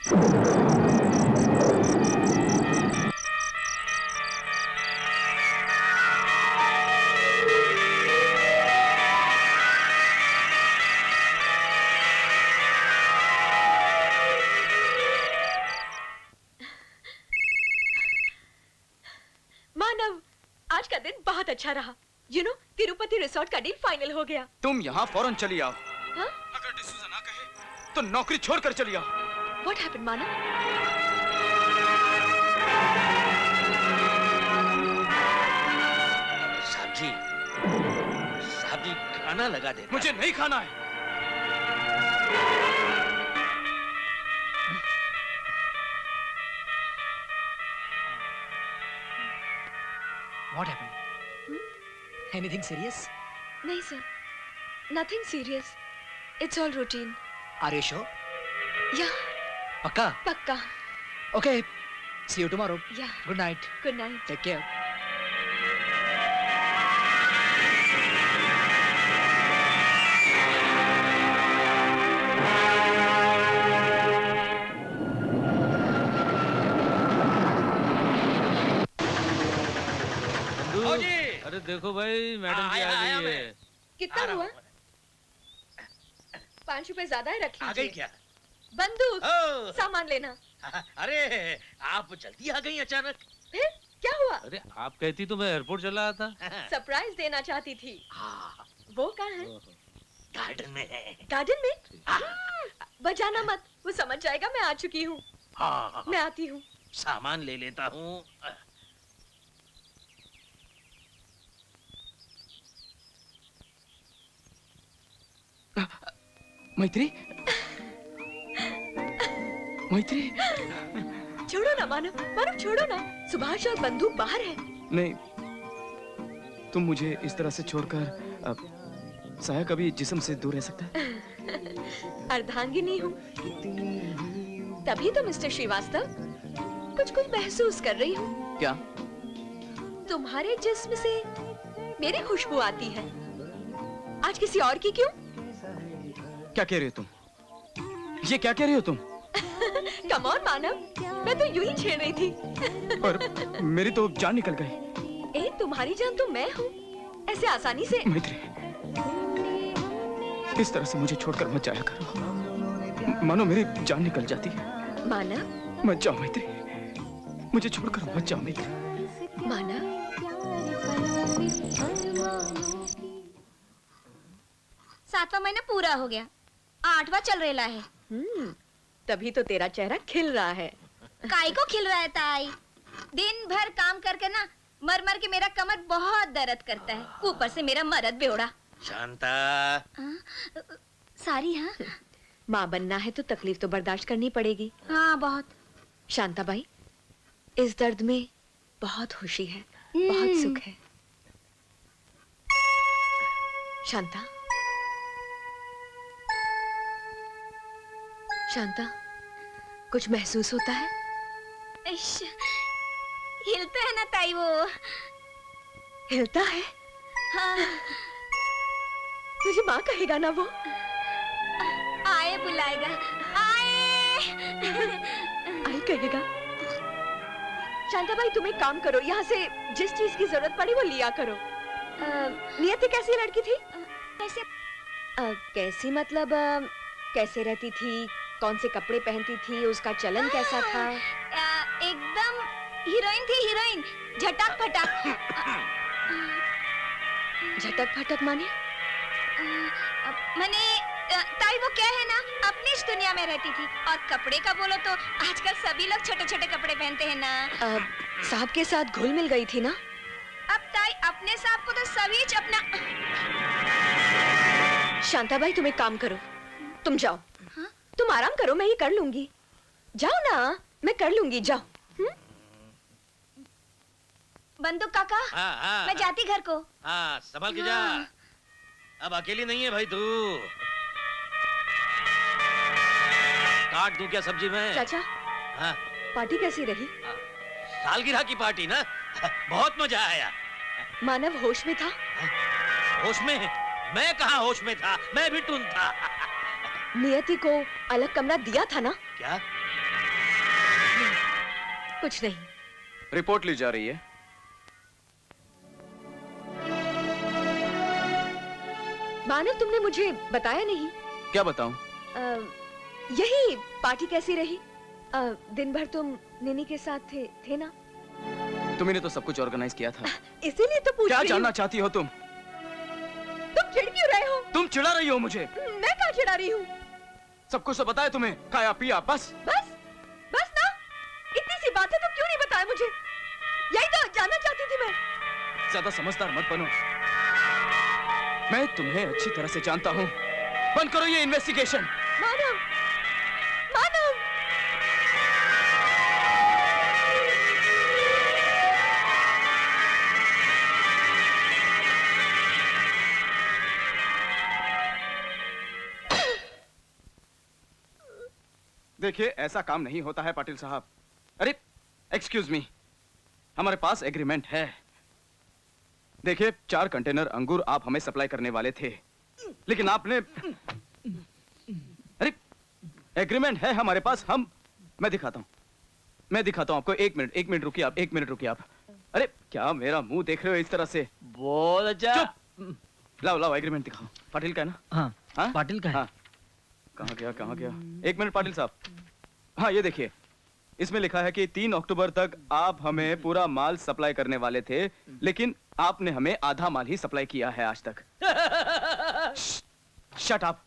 मानव, आज का दिन बहुत अच्छा रहा। तिरुपति रिसोर्ट का डील फाइनल हो गया। तुम यहाँ फौरन चली आओ। हाँ? अगर डिसूजा ना कहे तो नौकरी छोड़कर चली आओ। What happened, मानव? साहब जी खाना लगा दे। मुझे नहीं खाना है। What happened? Anything serious? नहीं sir, nothing serious. It's all routine. Are you sure? Yeah, पक्का? पक्का. Okay. See you tomorrow. Yeah. Good night. Good night. Take care. अरे देखो भाई, मैडम जी आ गई है। कितना हुआ? 5 रुपए ज्यादा है, रख आ गई लीजिए। क्या? बंदूक, ओ, सामान लेना। अरे आप जल्दी आ गई अचानक। फिर क्या हुआ? अरे आप कहती तो मैं एयरपोर्ट चला आता। सरप्राइज देना चाहती थी। हाँ, वो कहाँ है? गार्डन में है। गार्डन में? बजाना मत, वो समझ जाएगा मैं आ चुकी हूँ। हाँ, मैं आती हूँ। सामान ले लेता हूँ। मैत्री, मैत्री। छोड़ो ना मानव, मानव छोड़ो ना। सुभाष और बंदूक बाहर है। नहीं, तुम मुझे इस तरह से छोड़कर साया कभी जिस्म से दूर रह सकता है? अर्धांगिनी हूँ। तभी तो मिस्टर श्रीवास्तव कुछ कुछ महसूस कर रही हूँ। क्या? तुम्हारे जिस्म से मेरी खुशबू आती है। आज किसी और की क्यों? क्या कह रही हो तुम? ये क्या कह रही हो तुम? कम ऑन मानव, मैं तो यूं ही छेड़ रही थी। पर मेरी तो जान निकल गई। तुम्हारी जान तो मैं हूँ, ऐसे आसानी से। मैत्री, इस तरह से मुझे छोड़कर मत जाया करो, मानो मेरी जान निकल जाती है। मानव, मत जाओ मैत्री, मुझे छोड़कर मत जाओ मैत्री। मानव, 7वां महीना पूरा हो गया, 8वां चल रेला है। तभी तो तेरा चेहरा खिल रहा है। काई को खिल रहा है ताई? दिन भर काम करके ना मर मर के मेरा कमर बहुत दर्द करता है, ऊपर से मेरा मर्द बेवड़ा। शांता। सारी हाँ। माँ बनना है तो तकलीफ तो बर्दाश्त करनी पड़ेगी। हाँ बहुत। शांता बाई, इस दर्द में बहुत खुशी है, बहुत सुख है। शांता, शांता, कुछ महसूस होता है? हिलता है ना ताई वो। हिलता है? हाँ। तुझे माँ कहेगा ना वो? आए बुलाएगा, आए। आई कहेगा। शांता बाई, तुम एक काम करो, यहाँ से जिस चीज की जरूरत पड़ी वो लिया करो। नियति कैसी लड़की थी? कैसे? कैसी मतलब कैसे रहती थी, कौन से कपड़े पहनती थी, उसका चलन कैसा था? एकदम हीरोइन थी, हीरोइन। झटक फटक। झटक फटक माने? माने ताई वो क्या है ना, अपनी इस दुनिया में रहती थी। और कपड़े का बोलो तो आजकल सभी लोग छोटे छोटे कपड़े पहनते हैं ना। साहब के साथ घुल मिल गई थी ना? अब ताई अपने साहब को तो सभी अपना। शांता बाई, तुम एक काम करो, तुम जाओ। हाँ? तुम आराम करो, मैं ही कर लूंगी। जाओ ना, मैं कर लूंगी, जाओ। बंदूक काका, हाँ, मैं जाती घर को। हाँ, संभाल के जा। हाँ। अब अकेली नहीं है भाई तू। काट दूं क्या सब्जी में? चाचा, हाँ, पार्टी कैसी रही? सालगिरह की पार्टी ना, बहुत मजा आया। मानव होश में था? होश में? मैं कहाँ होश में था, मैं भी टून था। नियति को अलग कमरा दिया था ना? क्या? कुछ नहीं। रिपोर्ट ली जा रही है। मानव, तुमने मुझे बताया नहीं। क्या बताऊं? यही पार्टी कैसी रही? दिन भर तुम निनी के साथ थे ना? तुम्ही तो सब कुछ ऑर्गेनाइज किया था। इसीलिए तो पूछ क्या रही हूँ। जानना चाहती हो तुम? तुम चिढ़ क्यों रहे हो? तुम चिढ़ा रही हो मुझे। मैं कहाँ चिढ़ा रही हूँ? सब कुछ तो बताया तुम्हें, खाया पिया बस। बस बस ना, इतनी सी बात है तो क्यों नहीं बताया मुझे? यही तो जानना चाहती थी मैं। ज्यादा समझदार मत बनो, मैं तुम्हें अच्छी तरह से जानता हूँ। बंद करो ये इन्वेस्टिगेशन। मानव, मानव, देखिए, ऐसा काम नहीं होता है पाटिल साहब। अरे एक्सक्यूज मी, हमारे पास एग्रीमेंट है। देखिए, 4 कंटेनर अंगूर आप हमें सप्लाई करने वाले थे, लेकिन आपने, अरे एग्रीमेंट है हमारे पास। मैं दिखाता हूं आपको। एक मिनट रुकिए आप, 1 मिनट रुकिए आप। अरे क्या मेरा मुंह देख रहे हो इस तरह से? बहुत अच्छा। लाओ एग्रीमेंट दिखाओ। पाटिल का है ना? हाँ, हाँ? पाटिल का है। हाँ। कहाँ गया? 1 मिनट पाटिल साहब। हाँ, ये देखिए, इसमें लिखा है कि 3 अक्टूबर तक आप हमें पूरा माल सप्लाई करने वाले थे, लेकिन आपने हमें आधा माल ही सप्लाई किया है आज तक। Shut up.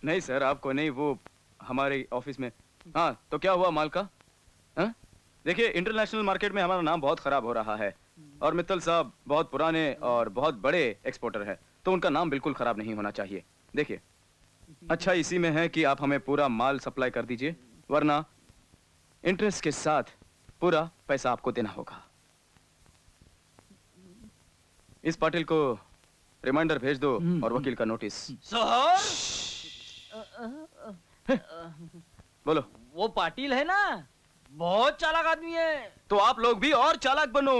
नहीं सर, आपको नहीं, वो हमारे ऑफिस में। हाँ, तो क्या हुआ माल का? हाँ? देखिए, इंटरनेशनल मार्केट में हमारा नाम बहुत खराब हो रहा है, और मित्तल साहब बहुत पुराने और बहुत बड़े एक्सपोर्टर है, तो उनका नाम बिल्कुल खराब नहीं होना चाहिए। देखिए, अच्छा इसी में है कि आप हमें पूरा माल सप्लाई कर दीजिए, वरना इंटरेस्ट के साथ पूरा पैसा आपको देना होगा। इस पाटिल को रिमाइंडर भेज दो और वकील का नोटिस। बोलो। वो पाटिल है ना, बहुत चालाक आदमी है। तो आप लोग भी और चालाक बनो।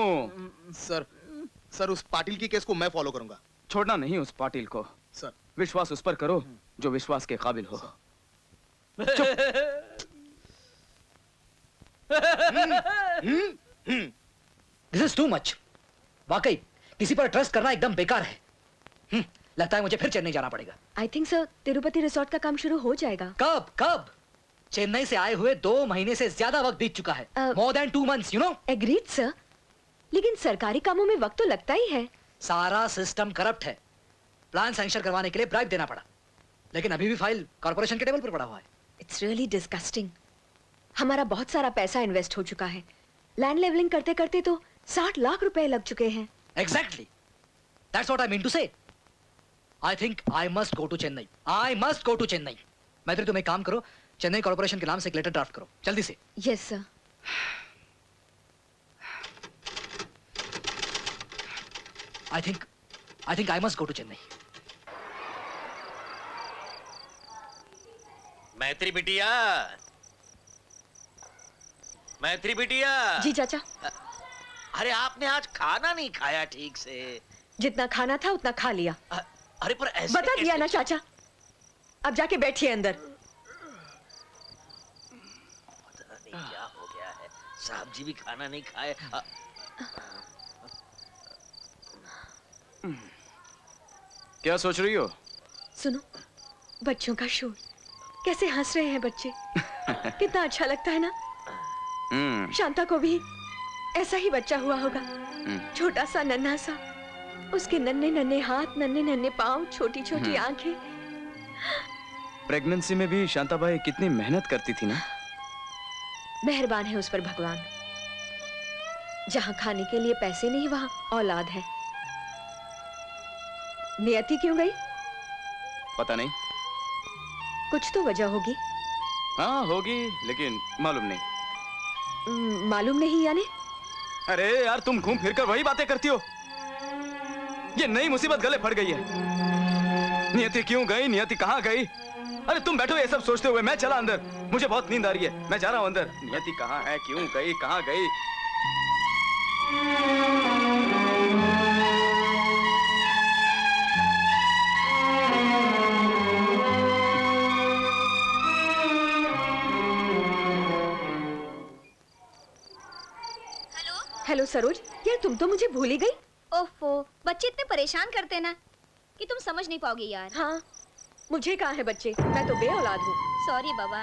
सर उस पाटिल की केस को मैं फॉलो करूंगा। छोड़ना नहीं उस पाटिल को। सर, विश्वास उस पर करो जो विश्वास के काबिल हो। This is too much. वाकई किसी पर ट्रस्ट करना एकदम बेकार है। लगता है मुझे फिर चेन्नई जाना पड़ेगा। I think sir Tirupati resort का काम शुरू हो जाएगा। कब? चेन्नई से आए हुए 2 महीने से ज्यादा वक्त बीत चुका है। More than 2 months, you know. Agreed sir, लेकिन सरकारी कामों में वक्त तो लगता ही है। सारा सिस्टम करप्ट है। प्लान सैंक्शन करवाने के लिए ब्राइब देना पड़ा, लेकिन अभी भी फाइल कॉर्पोरेशन के टेबल पर पड़ा हुआ है। It's really disgusting. हमारा बहुत सारा पैसा इन्वेस्ट हो चुका है। लैंड लेवलिंग करते करते तो 60 लाख रुपए लग चुके हैं। Exactly. That's what I mean to say. I think I must go to Chennai. I must go to Chennai. मैत्री, तुम एक काम करो, चेन्नई कॉर्पोरेशन के नाम से एक लेटर ड्राफ्ट करो, जल्दी से। Yes sir. I think I must go to Chennai. मैत्री बिटिया। जी चाचा। अरे आपने आज खाना नहीं खाया ठीक से। जितना खाना था उतना खा लिया। अरे पर ऐसे बता दिया कैसे? ना चाचा। अब जाके बैठिए अंदर। पता नहीं क्या हो गया है, साहब जी भी खाना नहीं खाए। क्या सोच रही हो? सुनो, बच्चों का शोर, कैसे हंस रहे हैं बच्चे। कितना अच्छा लगता है ना। शांता को भी ऐसा ही बच्चा हुआ होगा, छोटा सा नन्हा सा, उसके नन्हे नन्हे हाथ, नन्हे नन्हे पाँव, छोटी छोटी आंखें। प्रेगनेंसी में भी शांताबाई कितनी मेहनत करती थी ना। मेहरबान है उस पर भगवान। जहाँ खाने के लिए पैसे नहीं, वहाँ औलाद है। नियति क्यों गई? पता नहीं। कुछ तो वजह होगी। हाँ होगी, लेकिन मालूम नहीं। मालूम नहीं यानी? अरे यार, तुम घूम फिर कर वही बातें करती हो। ये नई मुसीबत गले फट गई है। नियति क्यों गई, नियति कहाँ गई? अरे तुम बैठो ये सब सोचते हुए, मैं चला अंदर। मुझे बहुत नींद आ रही है, मैं जा रहा हूँ अंदर। नियति कहाँ है, क्यों गई, कहाँ गई? हेलो सरोज, यार तुम तो मुझे भूल ही गई। ओफो, बच्चे इतने परेशान करते हैं ना कि तुम समझ नहीं पाओगे यार। हाँ, मुझे कहाँ है बच्चे, मैं तो बेऔलाद हूँ। सॉरी बाबा,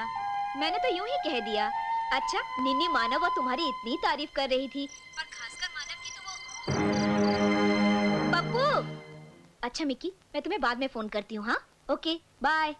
मैंने तो यूं ही कह दिया। अच्छा, निन्नी मानव और तुम्हारी इतनी तारीफ कर रही थी, और खासकर मानव की तो वो पप्पू। अच्छा मिक्की, मैं तुम्हें बाद में फोन करती हूँ। हाँ, ओके, बाय।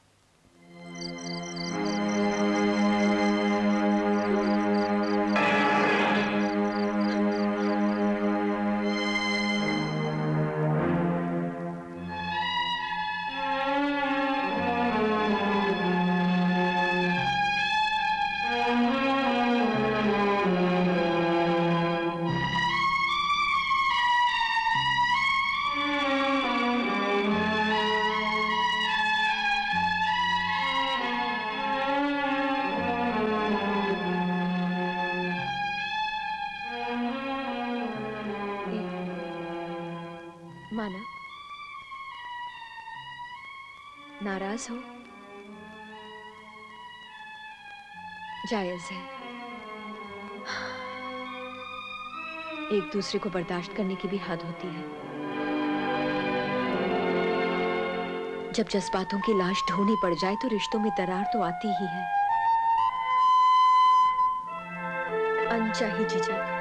मानव, नाराज हो? जायज है। एक दूसरे को बर्दाश्त करने की भी हद होती है। जब जज्बातों की लाश ढूंढनी पड़ जाए तो रिश्तों में दरार तो आती ही है। अनचाही झिझक,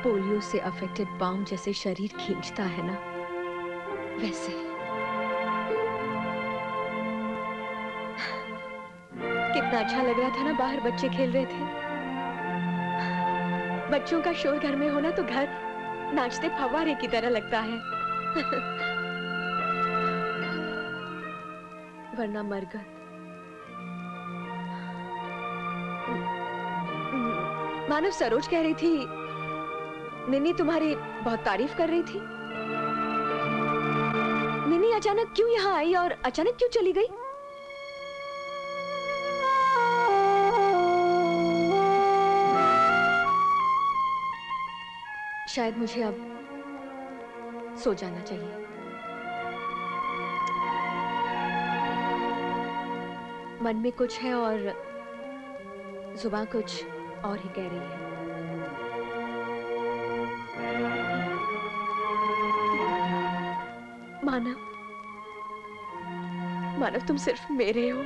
पोलियो से अफेक्टेड पाम जैसे शरीर खींचता है ना, वैसे। कितना अच्छा लग रहा था ना, बाहर बच्चे खेल रहे थे। बच्चों का शोर घर में होना तो घर नाचते फव्वारे की तरह लगता है। वरना मरगत। मानव, सरोज कह रही थी निन्नी तुम्हारी बहुत तारीफ कर रही थी। निन्नी अचानक क्यों यहाँ आई और अचानक क्यों चली गई? शायद मुझे अब सो जाना चाहिए। मन में कुछ है और जुबान कुछ और ही कह रही है। मानव, मानव तुम सिर्फ मेरे हो।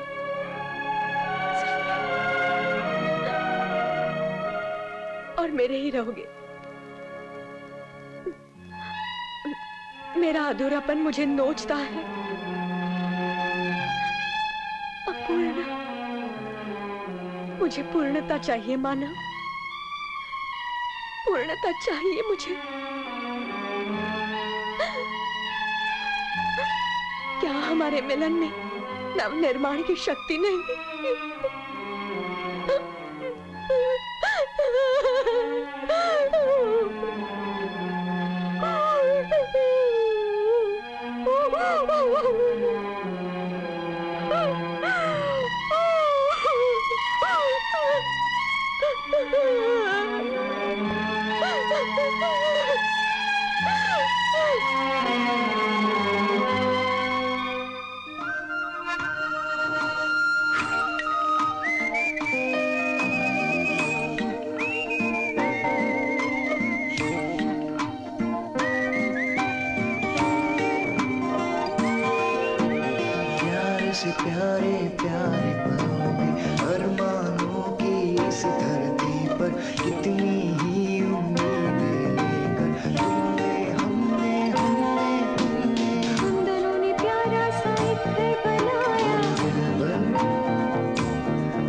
और मेरे ही रहोगे। मेरा अधूरापन मुझे नोचता है। अपूर्ण, मुझे पूर्णता चाहिए मानव, पूर्णता चाहिए मुझे। क्या हमारे मिलन में नव निर्माण की शक्ति नहीं? से प्यारे प्यारे पलों में अरमानों की इस धरती पर कितनी ही उम्मीदें लेकर तुमने हमने हमने हम दोनों ने प्यारा सा एक घर बनाया।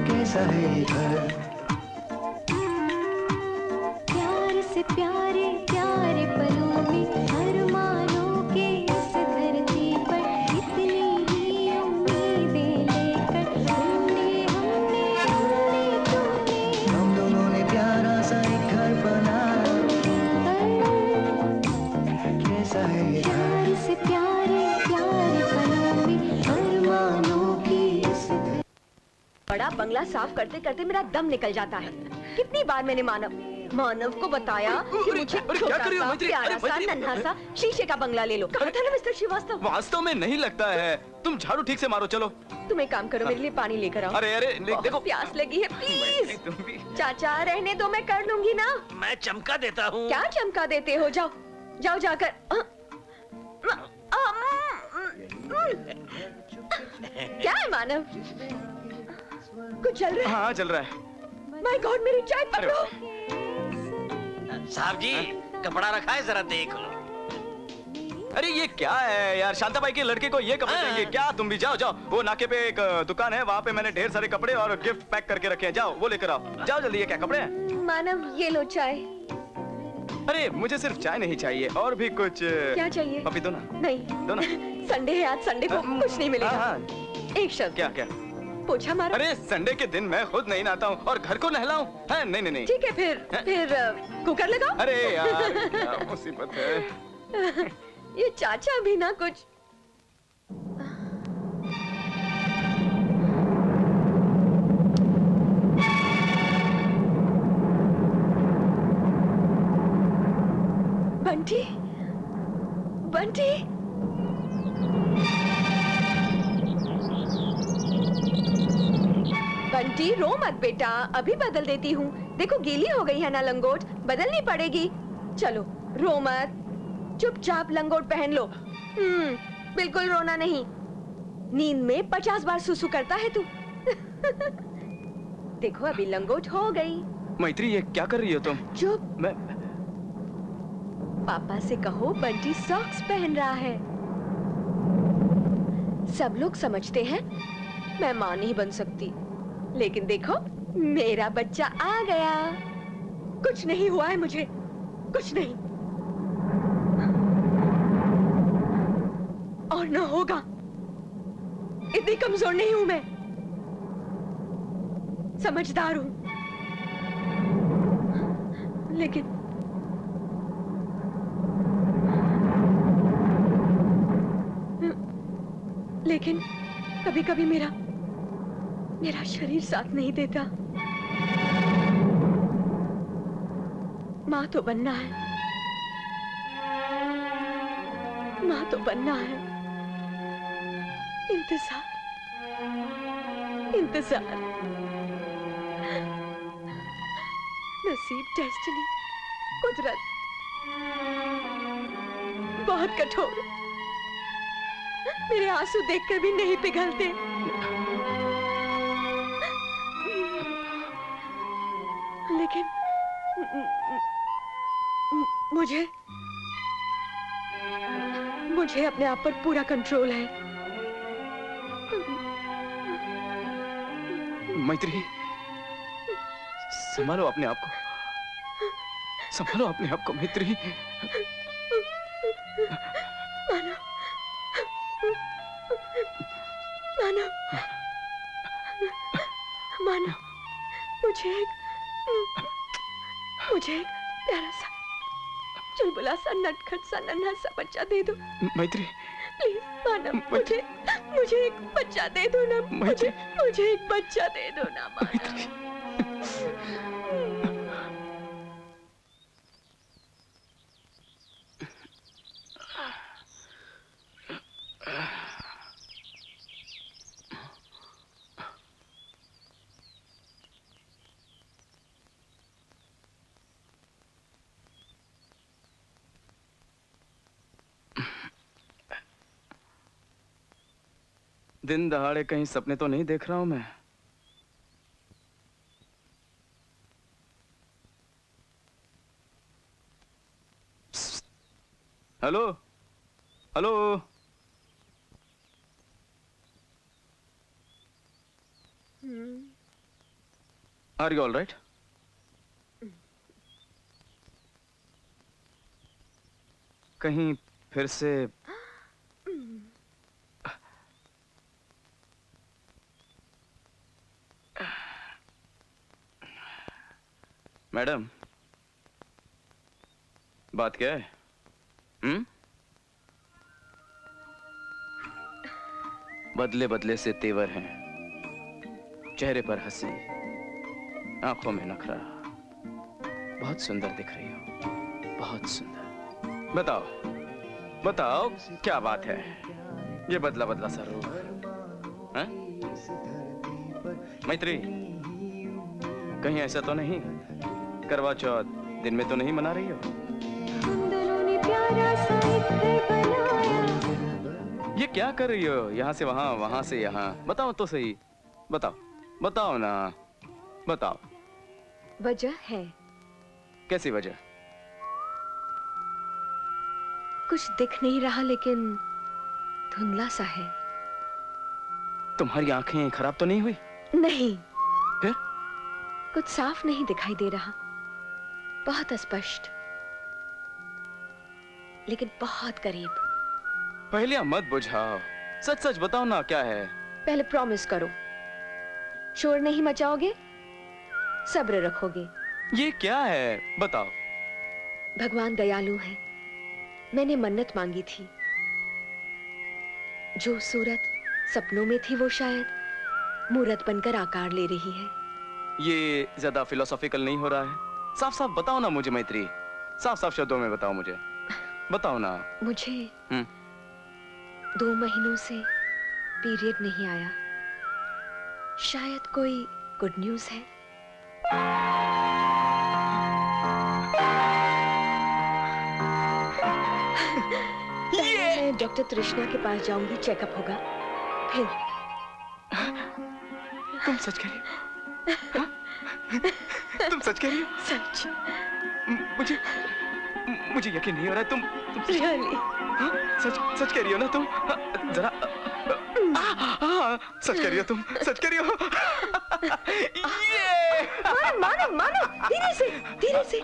कैसा है ये घर? प्यार से प्यारे प्यारे पलों में अरमानों के इस धरती पर कितनी बड़ा बंगला साफ करते करते मेरा दम निकल जाता है। कितनी बार मैंने मानव मानव को बताया कि मुझे अरे क्या छोटा कर रही हो, सा मैत्री? प्यारा अरे सा मैत्री! नन्हा सा शीशे का बंगला ले लो। कहा था ना मिस्टर श्रीवास्तव। वास्तव में नहीं लगता है। तुम झाड़ू ठीक से मारो, चलो। तुम एक काम करो, मेरे लिए पानी लेकर आओ। अरे अरे बहुत देखो, प्यास लगी है, प्लीज। तुम भी। चाचा रहने दो, मैं कर लूंगी ना। मैं चमका देता हूँ। क्या चमका देते हो? जाओ जाओ जाकर। क्या है मानव? कुछ चल रहा है? हाँ चल रहा है। माय गॉड, मेरी चाय पकड़ो। साहब जी, कपड़ा रखा है, जरा देख लो। अरे ये क्या है यार, शांताबाई के लड़के को ये कपड़े देंगे क्या? तुम भी जाओ जाओ, वो नाके पे एक दुकान है, वहाँ पे मैंने ढेर सारे कपड़े और गिफ्ट पैक करके रखे हैं। जाओ वो लेकर आओ, जाओ जल्दी। ये क्या कपड़े हैं? मानव ये लो चाय। अरे मुझे सिर्फ चाय नहीं चाहिए, और भी कुछ। क्या चाहिए? पपी दो ना। नहीं दो ना। संडे है आज, संडे को कुछ नहीं मिलेगा। हाँ, एक शर्त। क्या क्या? पोछा मारो। अरे संडे के दिन मैं खुद नहीं नहाता हूँ और घर को नहलाऊं? है नहीं नहीं नहीं। ठीक है, फिर कुकर लगाओ। अरे यार क्या मुसीबत है। ये चाचा भी ना कुछ। बंटी, बंटी, बंटी रो मत बेटा, अभी बदल देती हूँ। देखो गीली हो गई है ना लंगोट, बदलनी पड़ेगी। चलो रो मत, चुपचाप लंगोट पहन लो। बिल्कुल रोना नहीं। नींद में 50 बार सुसु करता है तू। देखो अभी लंगोट हो गई। मैत्री ये क्या कर रही हो तुम? चुप। मैं पापा से कहो बंटी सॉक्स पहन रहा है। सब लोग समझते हैं मैं माँ नहीं बन सकती, लेकिन देखो मेरा बच्चा आ गया। कुछ नहीं हुआ है मुझे, कुछ नहीं, और न होगा। इतनी कमजोर नहीं हूं मैं, समझदार हूं। लेकिन कभी कभी मेरा शरीर साथ नहीं देता। माँ तो बनना है, माँ तो बनना है। इंतजार इंतजार, नसीब, डेस्टिनी, कुदरत बहुत कठोर। मेरे आंसू देखकर भी नहीं पिघलते। लेकिन मुझे अपने आप पर पूरा कंट्रोल है। मैत्री संभालो अपने आप को, संभालो अपने आप को मैत्री। मानो मुझे एक प्यारा सा चुलबुला सा नटखट सा नन्हा सा बच्चा दे दो मैत्री। प्लीज मानो, मुझे एक बच्चा दे दो ना। मुझे एक बच्चा दे दो ना मानो। दिन दहाड़े कहीं सपने तो नहीं देख रहा हूं मैं? Hello hello, are you all right? कहीं फिर से मैडम, बात क्या है? बदले बदले से तेवर हैं, चेहरे पर हंसी, आंखों में नखरा, बहुत सुंदर दिख रही हो, बहुत सुंदर। बताओ बताओ क्या बात है, ये बदला बदला सा रूप, हैं? मैत्री, कहीं ऐसा तो नहीं करवा चौथ दिन में तो नहीं मना रही हो? हम दोनों ने प्यारा सा एक घर बनाया। ये क्या कर रही हो, यहाँ से वहाँ, वहाँ से यहाँ? बताओ तो सही, बताओ बताओ ना, बताओ। वजह है, कैसी वजह? कुछ दिख नहीं रहा लेकिन धुंधला सा है। तुम्हारी आंखें खराब तो नहीं हुई? नहीं, फिर? कुछ साफ नहीं दिखाई दे रहा, बहुत स्पष्ट लेकिन बहुत करीब। पहले मत बुझाओ, सच सच बताओ ना क्या है। पहले प्रॉमिस करो, शोर नहीं मचाओगे, सब्र रखोगे। ये क्या है बताओ। भगवान दयालु है, मैंने मन्नत मांगी थी, जो सूरत सपनों में थी वो शायद मूरत बनकर आकार ले रही है। ये ज्यादा फिलोसॉफिकल नहीं हो रहा है? साफ साफ बताओ ना मुझे मैत्री, साफ साफ शब्दों में बताओ मुझे, बताओ ना। मुझे 2 महीनों से पीरियड नहीं आया, शायद कोई गुड न्यूज है। मैं डॉक्टर तृष्णा के पास जाऊंगी, चेकअप होगा, फिर। तुम सच कह रही हो? हाँ? तुम सच कह रही हो? सच। मुझे मुझे यकीन नहीं हो रहा है, तुम रियली? हाँ? सच सच कह रही हो ना तुम? हाँ, जरा सच कह रही हो तुम, सच कह रही हो? ये मानो मानो मानो, धीरे से धीरे से।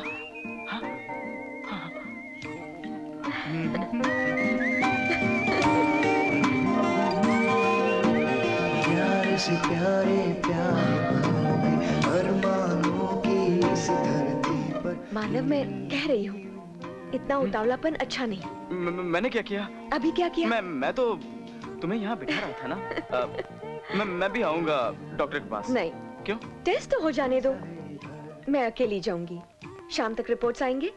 प्यारे से प्यारे प्यारे अरमानों की इस धरती पर। मानव, मैं कह रही हूँ, इतना उतावलापन अच्छा नहीं। मैंने क्या किया? अभी क्या किया? मैं तो तुम्हें यहाँ बिठा रहा था ना। मैं भी आऊंगा डॉक्टर के पास। नहीं। क्यों? टेस्ट तो हो जाने दो, मैं अकेली जाऊंगी, शाम तक रिपोर्ट्स आएंगे,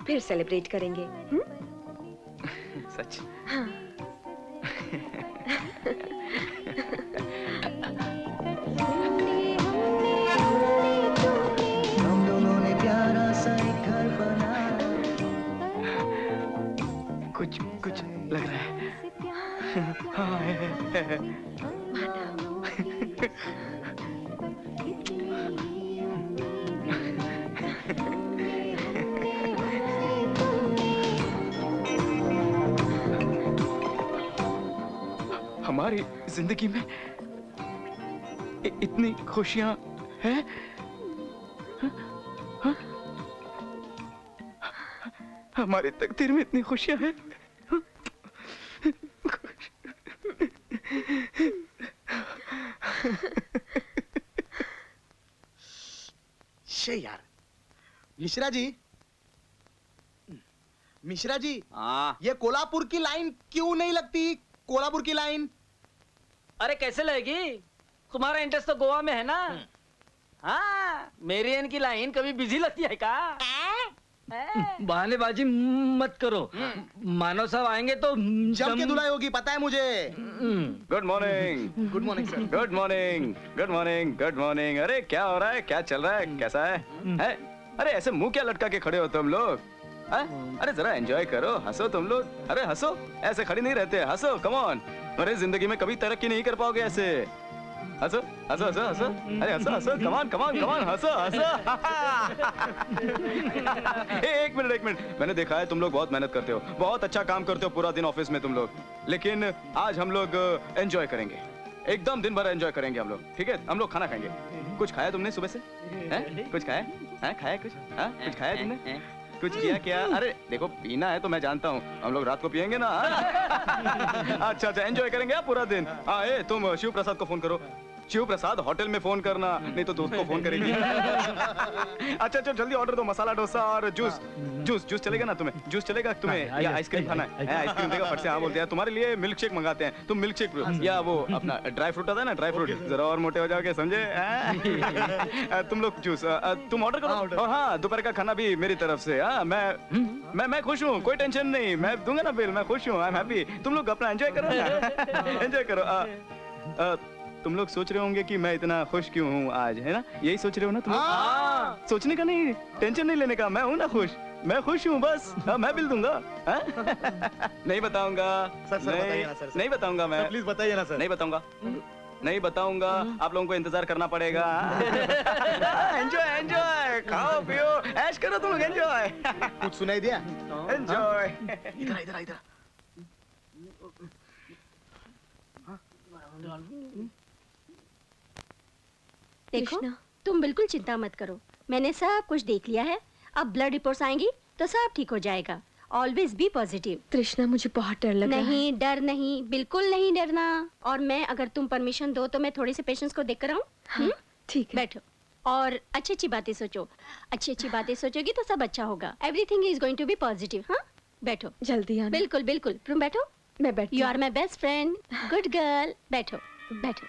फिर सेलिब्रेट करेंगे। सच? हाँ। हम दोनों ने प्यारा सा एक घर बनाया। कुछ कुछ लग रहा है। हाँ, है। हमारी जिंदगी में इतनी खुशियां हैं? हाँ? हमारी तकदीर में इतनी खुशियां हैं? शे यार, मिश्रा जी, मिश्रा जी, ये कोल्हापुर की लाइन क्यों नहीं लगती? कोल्हापुर की लाइन। अरे कैसे लगेगी, तुम्हारा इंटरेस्ट तो गोवा में है ना। हाँ, मेरी इनकी लाइन कभी बिजी लगती है का? बहानेबाजी मत करो, मानव साहब आएंगे तो जम के धुलाई होगी, पता है मुझे। Good morning. Good morning sir. Good morning, good morning, good morning. अरे क्या हो रहा है, क्या चल रहा है, कैसा है? हैं? अरे ऐसे मुंह क्या लटका के खड़े हो तुम लोग? हैं? अरे जरा एंजॉय करो, हंसो तुम लोग। अरे हंसो, ऐसे खड़े नहीं रहते, हंसो, कम ऑन। अरे जिंदगी में कभी तरक्की नहीं कर पाओगे ऐसे। हंसो हंसो हंसो हंसो, अरे हंसो हंसो, कमान कमान कमान, हंसो हंसो। एक मिनट, मैंने देखा है तुम लोग बहुत मेहनत करते हो, बहुत अच्छा काम करते हो पूरा दिन ऑफिस में तुम लोग, लेकिन आज हम लोग एंजॉय करेंगे, एकदम दिन भर एंजॉय करेंगे हम लोग, ठीक है? हम लोग खाना खाएंगे। कुछ खाया तुमने सुबह से? हैं? कुछ खाया? हैं? खाया कुछ? हाँ? कुछ खाया तुमने? कुछ किया क्या? अरे देखो, पीना है तो मैं जानता हूँ, हम लोग रात को पियेंगे ना। अच्छा, एंजॉय करेंगे पूरा दिन। हाँ, तुम शिव प्रसाद को फोन करो, शिव प्रसाद होटल में फोन करना, नहीं तो दोस्त को फोन करेगी। अच्छा अच्छा जल्दी ऑर्डर दो, मसाला डोसा और जूस। जूस चलेगा ना तुम्हें? जूस चलेगा तुम्हें या आइसक्रीम खाना है? आइसक्रीम देगा फट से हाँ बोलते हैं। तुम्हारे लिए मिल्क शेक मंगाते हैं, तुम मिल्क शेक या वो अपना ड्राई फ्रूट आता है ना, ड्राई फ्रूट जरा और मोटे हो जाओगे समझे। तुम लोग जूस तुम ऑर्डर करो। और हाँ दोपहर का खाना भी मेरी तरफ से। मैं खुश हूँ, कोई टेंशन नहीं, मैं दूंगा ना बिल, मैं खुश हूँ, आई एम हैप्पी। तुम लोग अपना एंजॉय करो ना, एंजॉय करो। तुम लोग सोच रहे होंगे कि मैं इतना खुश क्यों हूँ आज, है ना? यही सोच रहे हो ना तुम लोग? सोचने का नहीं, टेंशन नहीं लेने का, मैं हूँ ना खुश, मैं खुश हूँ बस। मैं बिल दूंगा। नहीं बताऊंगा सर बताइए ना सर। नहीं बताऊंगा मैं, प्लीज बताइए ना सर। नहीं बताऊंगा, नहीं बताऊंगा। आप लोगों को इंतजार करना पड़ेगा। एंजॉय एंजॉय, खाओ पियो ऐश करो तुम लोग, एंजॉय। कुछ सुनाई दिया? एंजॉय। इधर इधर इधर। देखो तुम बिल्कुल चिंता मत करो, मैंने सब कुछ देख लिया है। अब ब्लड रिपोर्ट्स आएंगी तो सब ठीक हो जाएगा। Always be positive. तृष्णा मुझे बहुत डर लग रहा है। नहीं डर नहीं, बिल्कुल नहीं डरना। और मैं अगर तुम परमिशन दो तो मैं थोड़े से पेशेंट्स को देख कर आऊं। हाँ, ठीक है। बैठो और अच्छी अच्छी बातें सोचो। अच्छी अच्छी बातें सोचोगी तो सब अच्छा होगा। Everything is going to be positive. हाँ बैठो, जल्दी आना। बिल्कुल बिल्कुल। तुम बैठो, मैं बैठती you are my best friend, good girl. बैठो बैठो।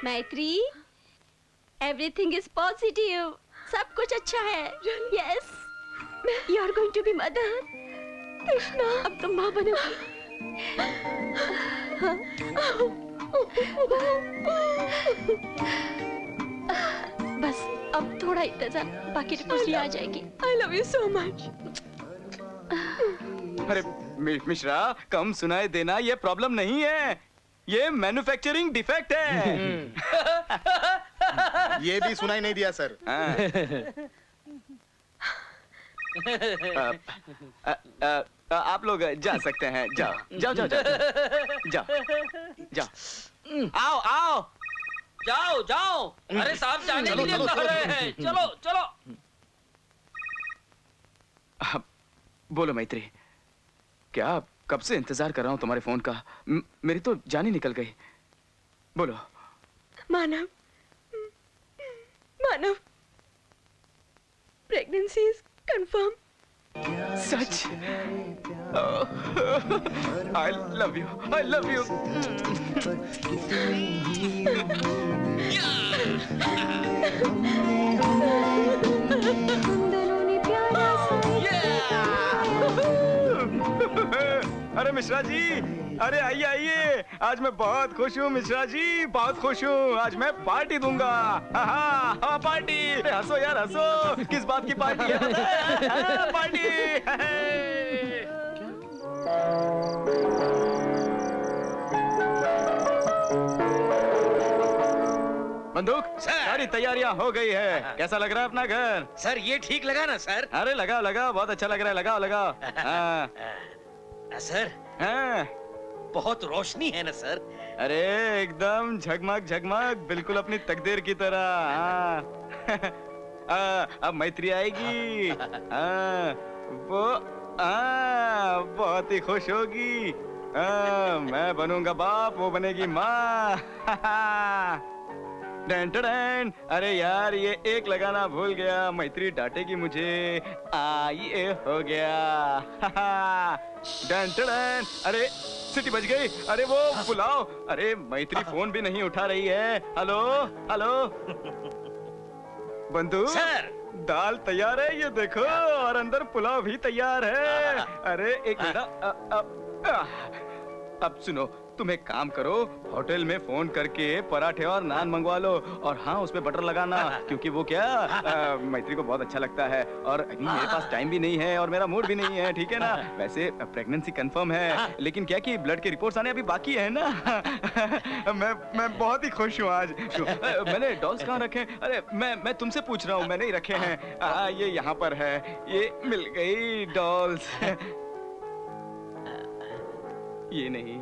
मैत्री, एवरीथिंग इज पॉजिटिव, सब कुछ अच्छा है। Yes, you are going to be mother. Krishna, अब तुम माँ बनोगी। बस अब थोड़ा इंतजार, बाकी रिपोर्ट आ जाएगी। आई लव यू सो मच। अरे मिश्रा, कम सुनाई देना ये प्रॉब्लम नहीं है, ये मैन्युफैक्चरिंग डिफेक्ट है। ये भी सुनाई नहीं दिया सर। आप लोग जा सकते हैं, जाओ जाओ जाओ जाओ जाओ जाओ। आओ आओ, जाओ जाओ। अरे साहब जाने के लिए कह रहे हैं, चलो चलो। बोलो मैत्री, क्या कब से इंतजार कर रहा हूँ तुम्हारे फोन का, मेरी तो जान ही निकल गई। बोलो। Manav, Manav, pregnancy is confirm. सच? I love you, I love you. अरे मिश्रा जी, अरे आइए आइए, आज मैं बहुत खुश हूँ मिश्रा जी, बहुत खुश हूँ। आज मैं पार्टी दूंगा। हाँ पार्टी। हंसो यार हंसो, किस बात की पार्टी है? पार्टी। बंदूक, सारी तैयारियां हो गई है। कैसा लग रहा है अपना घर? सर ये ठीक लगा ना सर? अरे लगाओ लगाओ, बहुत अच्छा लग रहा है, लगाओ लगाओ। सर बहुत रोशनी है ना सर? अरे एकदम झगमग झगमग, बिल्कुल अपनी तकदीर की तरह। अब मैत्री आएगी, वो बहुत ही खुश होगी। मैं बनूंगा बाप, वो बनेगी माँ। Dan Dan. अरे यार ये एक लगाना भूल गया, मैत्री डांटेगी मुझे। ये हो गया। Dan Dan. अरे सिटी बज गई। अरे वो बुलाओ। अरे मैत्री फोन भी नहीं उठा रही है। Hello hello. बंधु सर। दाल तैयार है ये देखो, और अंदर पुलाव भी तैयार है। अरे एक मिनट। अब सुनो, तुम एक काम करो, होटल में फोन करके पराठे और नान मंगवा लो, और हाँ उसमें बटर लगाना, क्योंकि वो क्या मैत्री को बहुत अच्छा लगता है। और अभी मेरे पास टाइम भी नहीं है और मेरा मूड भी नहीं है, ठीक है ना। वैसे प्रेगनेंसी कंफर्म है, लेकिन क्या कि ब्लड के रिपोर्ट्स आने अभी बाकी है ना। मैं बहुत ही खुश हूँ आज। मैंने डॉल्स कहाँ रखे हैं? अरे मैं तुमसे पूछ रहा हूँ, मैंने ही रखे हैं। ये यहाँ पर है, ये मिल गई डॉल्स। ये नहीं,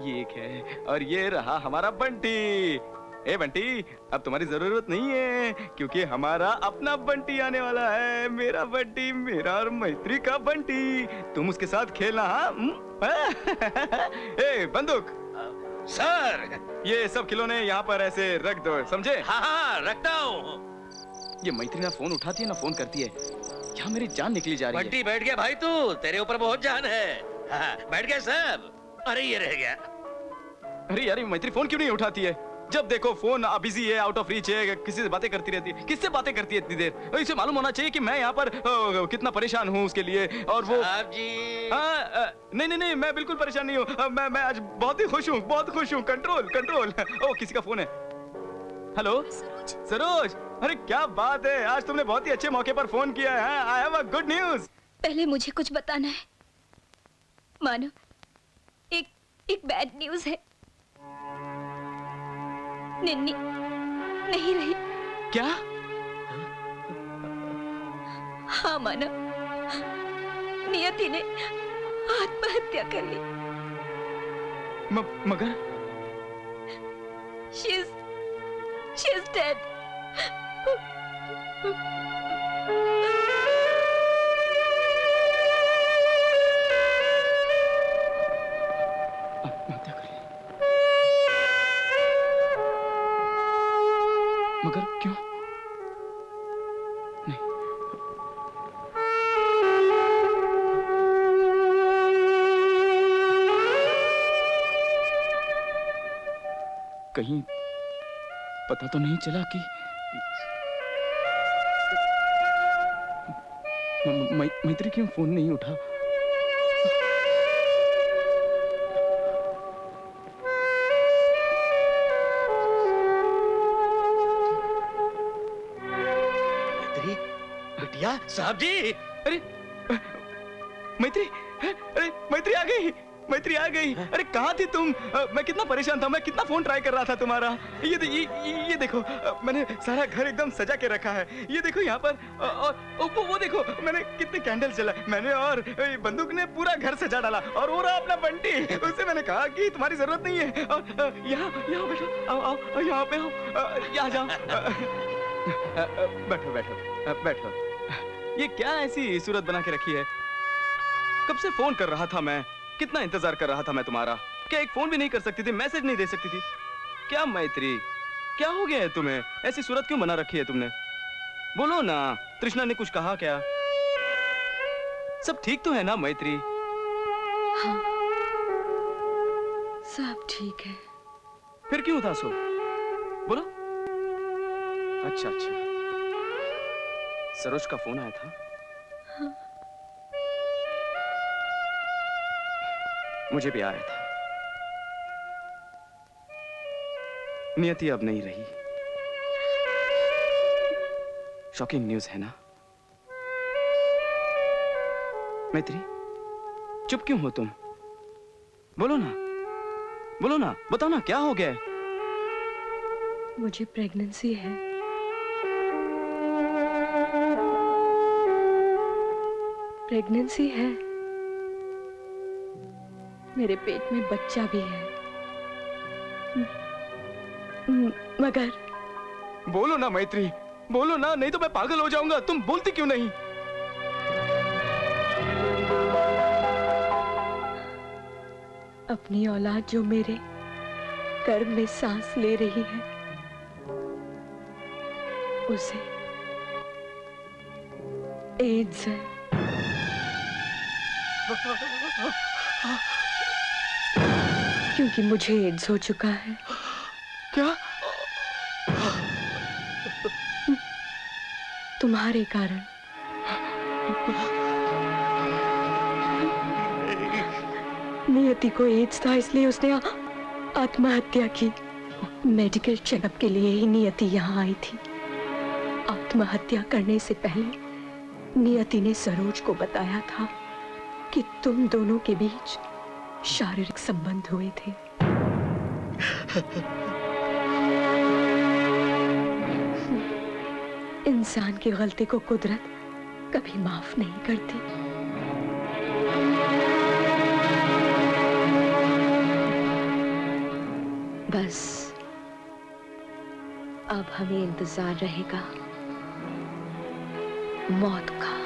ये एक है, और ये रहा हमारा बंटी। ए बंटी, अब तुम्हारी जरूरत नहीं है, क्योंकि हमारा अपना बंटी आने वाला है। मेरा बंटी, मेरा और मैत्री का बंटी। तुम उसके साथ खेलना। हाँ? ए बंदूक। सर। ये सब खिलौने यहाँ पर ऐसे रख दो, समझे? हाँ रखता हूँ। ये मैत्री ना फोन उठाती है ना फोन करती है। क्या मेरी जान निकली जा रही है। बंटी बैठ गया भाई, तू तेरे ऊपर बहुत जान है। हाँ, बैठ गया सब। अरे ये रह गया। अरे यार ये मैत्री फोन क्यों नहीं उठाती है? जब देखो फोन बिजी है, आउट ऑफ रीच है, किसी से बातें करती रहती है। किससे बातें करती है इतनी देर? इसे मालूम होना चाहिए कि मैं यहाँ पर कितना परेशान हूँ उसके लिए। और वो साहब जी। नहीं, मैं बिल्कुल परेशान नहीं हूँ। मैं आज बहुत ही खुश हूँ, बहुत खुश हूँ। Control control. ओ किसी का फोन है। हेलो सरोज। अरे क्या बात है, आज तुमने बहुत ही अच्छे मौके पर फोन किया है। I have a good news. पहले मुझे कुछ बताना है मानो। एक बैड न्यूज है। निन्नी नहीं रही। क्या? हाँ मानो, नियति ने आत्महत्या कर ली। मगर she is dead. मगर क्यों? नहीं। कहीं पता तो नहीं चला कि मैत्री क्यों फोन नहीं उठा? साहब जी। अरे मैत्री, अरे मैत्री आ गई, मैत्री आ गई। अरे कहाँ थी तुम? मैं कितना परेशान था, मैं कितना फोन ट्राई कर रहा था तुम्हारा। ये देखो, मैंने सारा घर एकदम सजा के रखा है। ये देखो यहाँ पर, और वो देखो मैंने कितने कैंडल जलाए। मैंने और बंदूक ने पूरा घर सजा डाला, और वो रहा अपना बंटी। उससे मैंने कहा कि तुम्हारी जरूरत नहीं है। और यहाँ बैठो, आओ यहाँ पे आओ, यहाँ जाओ। बैठो बैठो बैठो। ये क्या ऐसी सूरत बना के रखी है? कब से फोन कर रहा था मैं, कितना इंतजार कर रहा था मैं तुम्हारा। क्या एक फोन भी नहीं कर सकती थी, मैसेज नहीं दे सकती थी? क्या मैत्री, क्या हो गया है तुम्हें? ऐसी सूरत क्यों बना रखी है तुमने? बोलो ना, तृष्णा ने कुछ कहा क्या? सब ठीक तो है ना मैत्री? हाँ, सब ठीक है। फिर क्यों उदास हो? बोलो। अच्छा अच्छा, सरोज का फोन आया था? हाँ। मुझे भी आया था। नियति अब नहीं रही। शॉकिंग न्यूज़ है ना? मैत्री, चुप क्यों हो तुम? बोलो ना, बोलो ना, बताओ ना क्या हो गया है? मुझे प्रेगनेंसी है। प्रेगनेंसी है। मेरे पेट में बच्चा भी है। मगर बोलो ना मैत्री, बोलो ना, नहीं तो मैं पागल हो जाऊंगा। तुम बोलती क्यों नहीं? अपनी औलाद जो मेरे गर्भ में सांस ले रही है, उसे एड्स है। क्योंकि मुझे एड्स हो चुका है। क्या? तुम्हारे कारण। नियति को एड्स था, इसलिए उसने आत्महत्या की। मेडिकल चेकअप के लिए ही नियति यहाँ आई थी। आत्महत्या करने से पहले नियति ने सरोज को बताया था कि तुम दोनों के बीच शारीरिक संबंध हुए थे। इंसान की गलती को कुदरत कभी माफ नहीं करती। बस अब हमें इंतजार रहेगा मौत का।